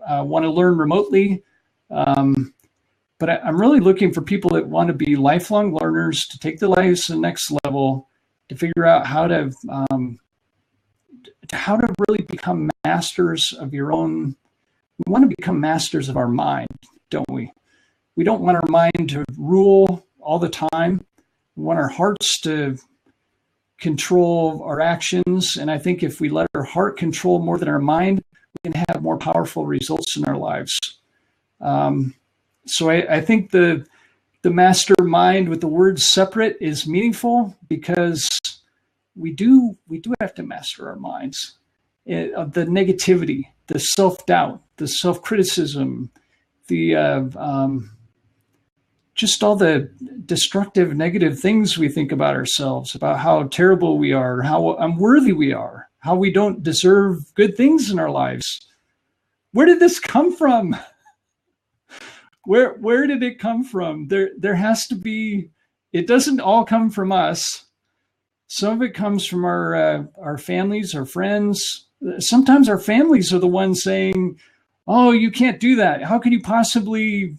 want to learn remotely. But I'm really looking for people that want to be lifelong learners, to take their lives to the next level, to figure out how to really become masters of your own. We want to become masters of our mind, don't we? We don't want our mind to rule all the time. We want our hearts to control our actions. And I think if we let our heart control more than our mind, we can have more powerful results in our lives. So I think the mastermind with the word separate is meaningful, because we do have to master our minds. The negativity, the self-doubt, the self-criticism, just all the destructive, negative things we think about ourselves, about how terrible we are, how unworthy we are, how we don't deserve good things in our lives. Where did this come from? Where did it come from? There has to be. It doesn't all come from us. Some of it comes from our families, our friends. Sometimes our families are the ones saying, "Oh, you can't do that. How could you possibly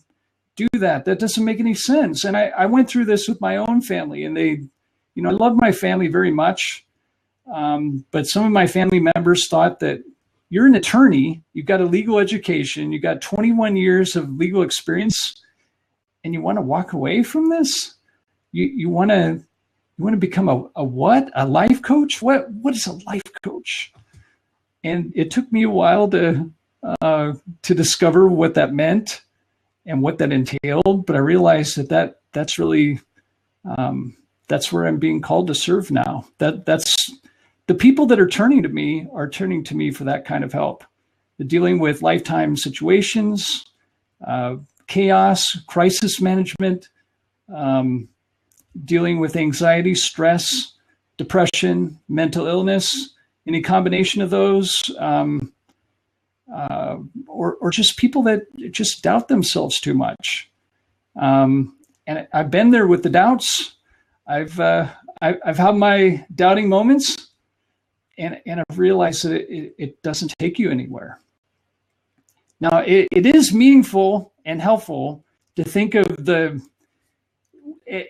do that? That doesn't make any sense." And I went through this with my own family, and I love my family very much. But some of my family members thought that, you're an attorney, you've got a legal education, you've got 21 years of legal experience, and you want to walk away from this? You want to become a what? A life coach? What is a life coach? And it took me a while to discover what that meant and what that entailed. But I realized that's really that's where I'm being called to serve now. That's the people that are turning to me for that kind of help. They're dealing with lifetime situations, chaos, crisis management, dealing with anxiety, stress, depression, mental illness, any combination of those, or just people that just doubt themselves too much. And I've been there with the doubts. I've had my doubting moments. And I've realized that it doesn't take you anywhere. Now, it is meaningful and helpful to think of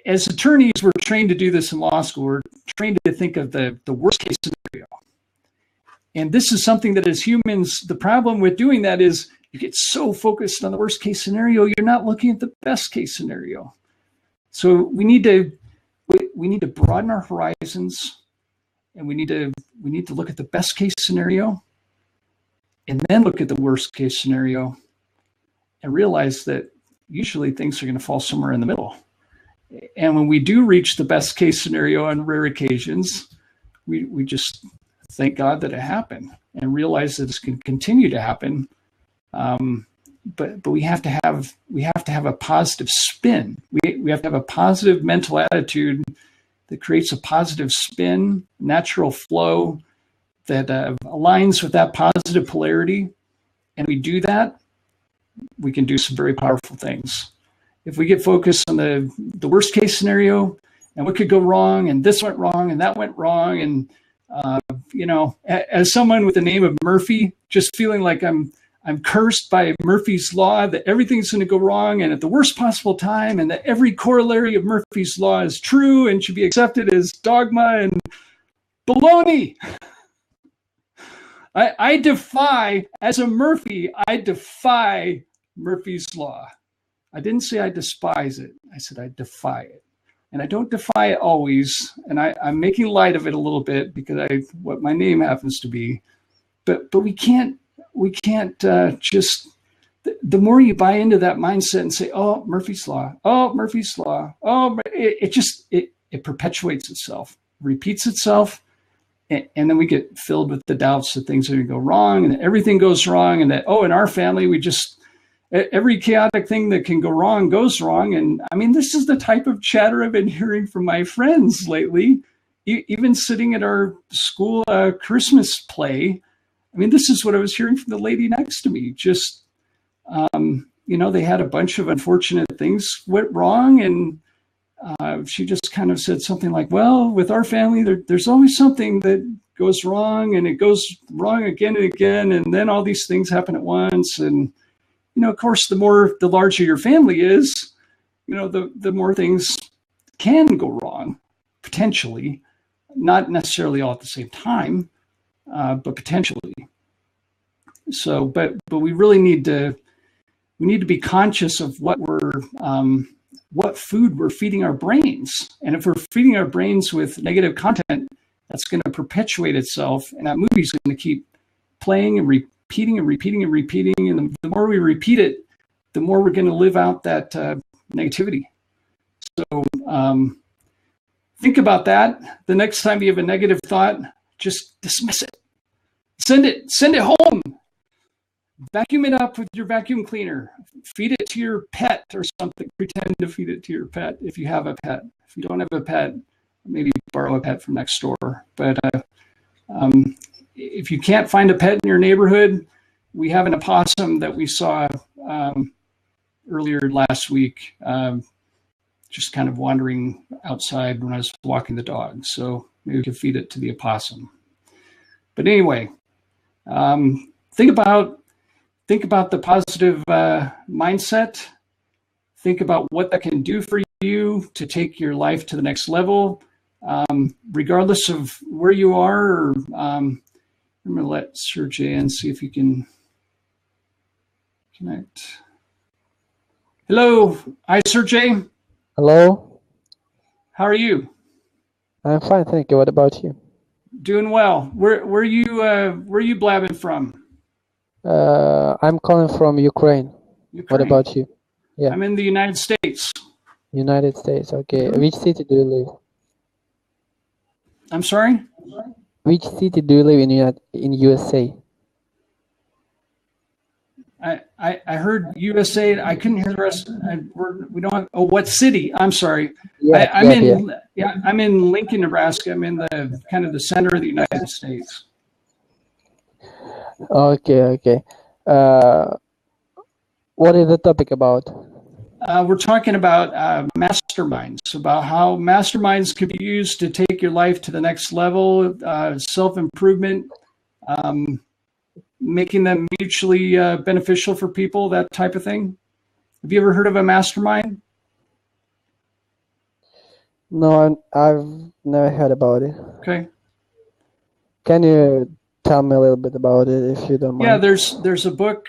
as attorneys, we're trained to do this in law school. We're trained to think of the worst case scenario. And this is something that as humans, the problem with doing that is you get so focused on the worst case scenario, you're not looking at the best case scenario. So we need to broaden our horizons. And we need to look at the best case scenario, and then look at the worst case scenario, and realize that usually things are going to fall somewhere in the middle. And when we do reach the best case scenario on rare occasions, we just thank God that it happened and realize that this can continue to happen. But we have to have a positive spin. We have to have a positive mental attitude that creates a positive spin, natural flow that aligns with that positive polarity. And we do that, we can do some very powerful things. If we get focused on the worst case scenario and what could go wrong, and this went wrong and that went wrong, and as someone with the name of Murphy, just feeling like I'm I'm cursed by Murphy's Law, that everything's going to go wrong and at the worst possible time, and that every corollary of Murphy's Law is true and should be accepted as dogma and baloney. I defy, as a Murphy, I defy Murphy's Law. I didn't say I despise it. I said I defy it. And I don't defy it always. And I'm making light of it a little bit because what my name happens to be. But we can't just, the more you buy into that mindset and say, oh, Murphy's Law, oh, Murphy's Law, oh, it perpetuates itself, repeats itself. And then we get filled with the doubts that things are going to go wrong and that everything goes wrong and that, oh, in our family, every chaotic thing that can go wrong goes wrong. And I mean, this is the type of chatter I've been hearing from my friends lately, even sitting at our school Christmas play. I mean, this is what I was hearing from the lady next to me. Just, they had a bunch of unfortunate things went wrong. And she just kind of said something like, well, with our family, there's always something that goes wrong and it goes wrong again and again. And then all these things happen at once. And, of course, the larger your family is, the more things can go wrong, potentially, not necessarily all at the same time, but potentially. So, but we really need to be conscious of what food we're feeding our brains. And if we're feeding our brains with negative content, that's going to perpetuate itself. And that movie's going to keep playing and repeating and repeating and repeating. And the more we repeat it, the more we're going to live out that negativity. So think about that. The next time you have a negative thought, just dismiss it. Send it home. Vacuum it up with your vacuum cleaner. Feed it to your pet or something. Pretend to feed it to your pet if you have a pet. If you don't have a pet, maybe borrow a pet from next door. But if you can't find a pet in your neighborhood, we have an opossum that we saw earlier last week, just kind of wandering outside when I was walking the dog. So maybe we could feed it to the opossum. But anyway, think about the positive mindset. Think about what that can do for you to take your life to the next level, regardless of where you are. I'm going to let Sergey in, see if he can connect. Hello. Hi, Sergey. Hello. How are you? I'm fine, thank you. What about you? Doing well. Where you blabbing from? I'm calling from Ukraine. What about you? Yeah. I'm in the United States. United States. Okay. Which city do you live? I'm sorry? Which city do you live in USA? I heard USA. I couldn't hear the rest. We don't have, what city? I'm sorry. Yeah, I'm in Lincoln, Nebraska. I'm in the kind of the center of the United States. Okay. What is the topic about? We're talking about masterminds, about how masterminds can be used to take your life to the next level, self-improvement, making them mutually beneficial for people, that type of thing. Have you ever heard of a mastermind? No, I've never heard about it. Okay. Can you tell me a little bit about it, if you don't mind? Yeah, there's a book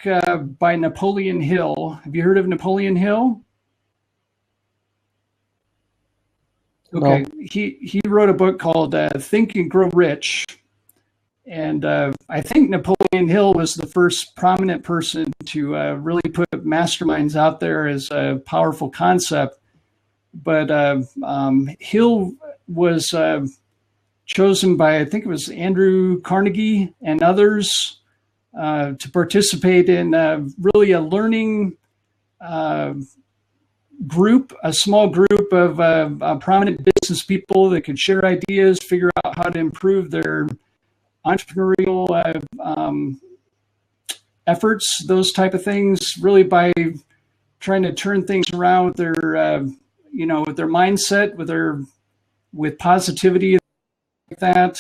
by Napoleon Hill. Have you heard of Napoleon Hill? Okay, no. He wrote a book called Think and Grow Rich. And I think Napoleon Hill was the first prominent person to really put masterminds out there as a powerful concept. But Hill was chosen by, I think it was Andrew Carnegie and others, to participate in really a learning group, a small group of prominent business people that could share ideas, figure out how to improve their entrepreneurial efforts, those type of things, really by trying to turn things around with their, with their mindset, with positivity like that,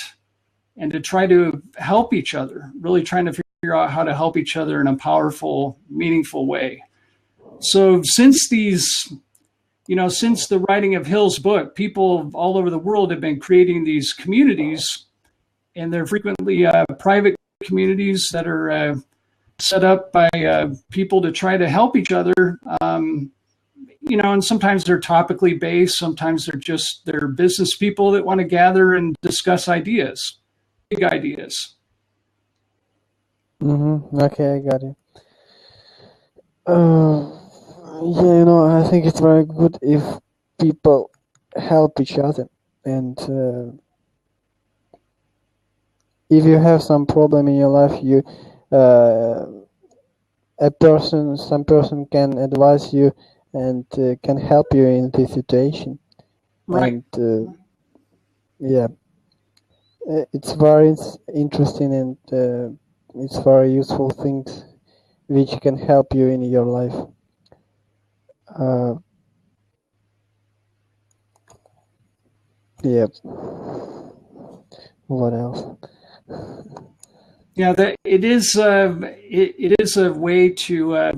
and to try to help each other, really trying to figure figure out how to help each other in a powerful, meaningful way. So since the writing of Hill's book, people all over the world have been creating these communities, and they're frequently private communities that are set up by people to try to help each other. And sometimes they're topically based, sometimes they're business people that want to gather and discuss ideas, big ideas. Okay, I got it. I think it's very good if people help each other, and if you have some problem in your life, some person can advise you and can help you in this situation. Right. And it's very interesting, and it's very useful things which can help you in your life. What else? Yeah, it is a way to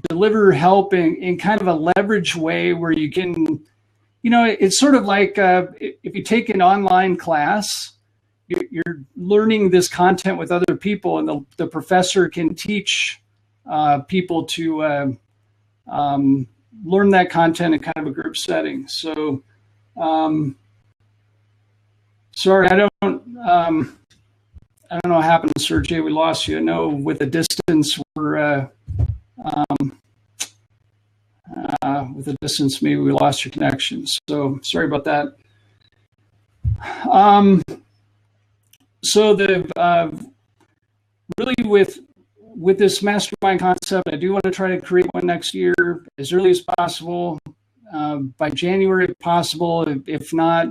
deliver help in kind of a leverage way where you can, it's sort of like if you take an online class, you're learning this content with other people, and the professor can teach people to learn that content in kind of a group setting. So, sorry, I don't know what happened, Sergey. We lost you. I know with the distance, maybe we lost your connection. So sorry about that. So really with this mastermind concept, I do want to try to create one next year as early as possible, by January if possible. If not,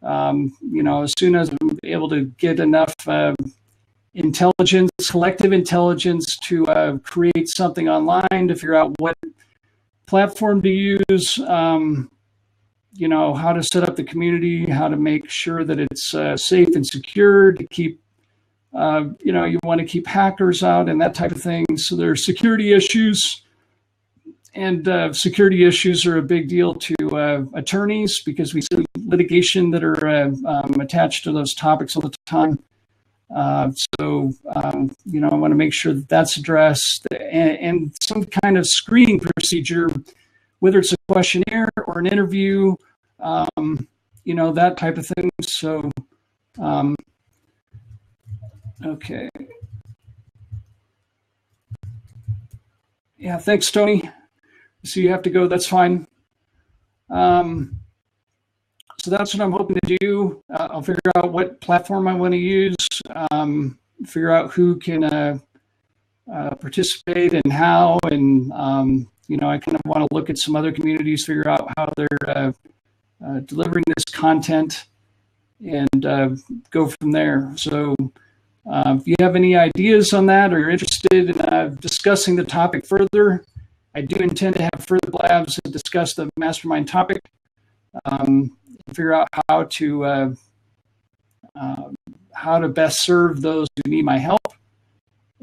as soon as I'm able to get enough collective intelligence to create something online, to figure out what platform to use, how to set up the community, how to make sure that it's safe and secure, to keep, you want to keep hackers out and that type of thing. So there are security issues, and security issues are a big deal to attorneys, because we see litigation that are attached to those topics all the time. I want to make sure that that's addressed, and some kind of screening procedure, whether it's a questionnaire or an interview, that type of thing. So, okay. Yeah, thanks, Tony. So you have to go, that's fine. So that's what I'm hoping to do. I'll figure out what platform I want to use, figure out who can participate and how, and I kind of want to look at some other communities, figure out how they're delivering this content, and go from there. So if you have any ideas on that, or you're interested in discussing the topic further, I do intend to have further labs and discuss the mastermind topic, figure out how to best serve those who need my help,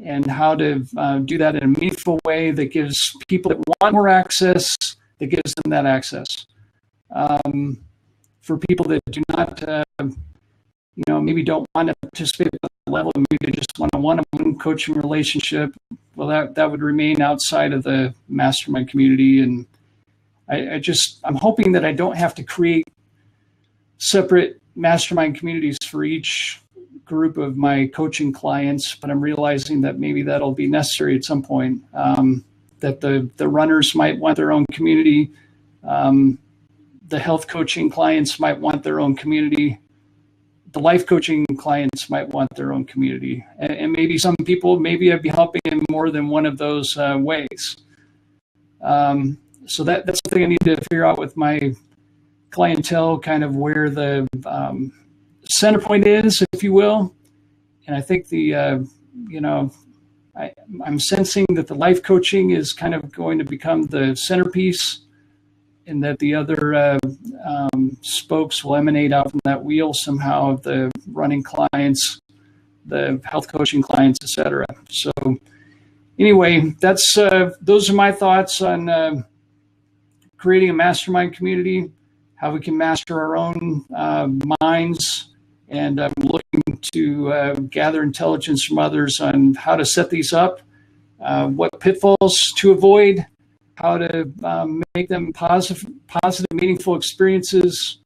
and how to do that in a meaningful way that gives people that want more access, that gives them that access. For people that do not, maybe don't want to participate at that level, maybe just want a one-on-one coaching relationship, well, that would remain outside of the mastermind community. And I'm hoping that I don't have to create separate mastermind communities for each group of my coaching clients, but I'm realizing that maybe that'll be necessary at some point, that the runners might want their own community. The health coaching clients might want their own community. The life coaching clients might want their own community. And maybe some people, maybe I'd be helping in more than one of those ways. So that's something I need to figure out with my clientele, kind of where the center point is, if you will. And I think I'm sensing that the life coaching is kind of going to become the centerpiece, and that the other spokes will emanate out from that wheel somehow, of the running clients the health coaching clients, etc. So anyway, that's those are my thoughts on creating a mastermind community, how we can master our own minds, and I'm looking to gather intelligence from others on how to set these up, what pitfalls to avoid, how to make them positive, meaningful experiences,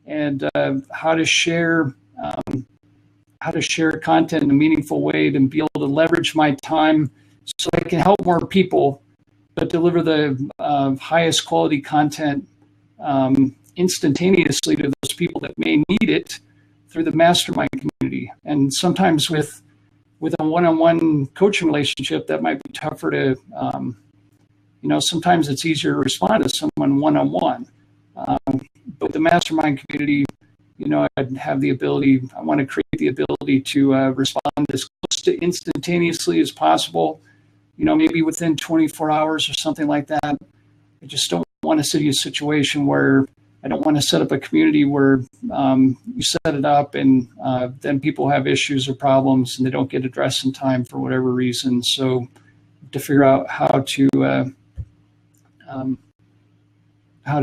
and how to share content in a meaningful way to be able to leverage my time so I can help more people, but deliver the highest quality content instantaneously to those people that may need it through the mastermind community. And sometimes with a one-on-one coaching relationship, that might be tougher to, sometimes it's easier to respond to someone one-on-one. But the mastermind community, I'd have the ability, I want to create the ability to respond as close to instantaneously as possible, maybe within 24 hours or something like that. I just don't want to see a situation where I don't want to set up a community where you set it up and then people have issues or problems and they don't get addressed in time for whatever reason. So to figure out how to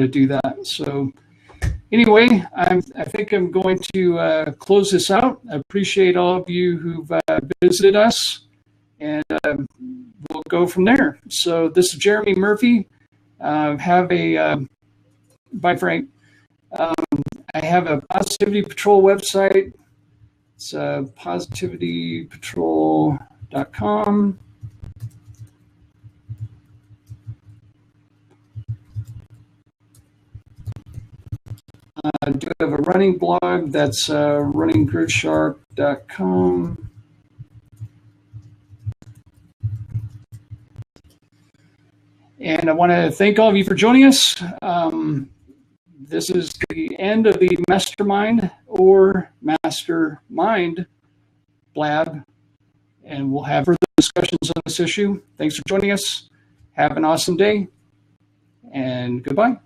do that. So anyway, I think I'm going to close this out. I appreciate all of you who've visited us, and we'll go from there. So this is Jeremy Murphy. Bye, Frank. I have a Positivity Patrol website. It's positivitypatrol.com. I do have a running blog. That's runninggridshark.com. And I want to thank all of you for joining us. This is the end of the Mastermind or Mastermind Blab, and we'll have further discussions on this issue. Thanks for joining us. Have an awesome day, and goodbye.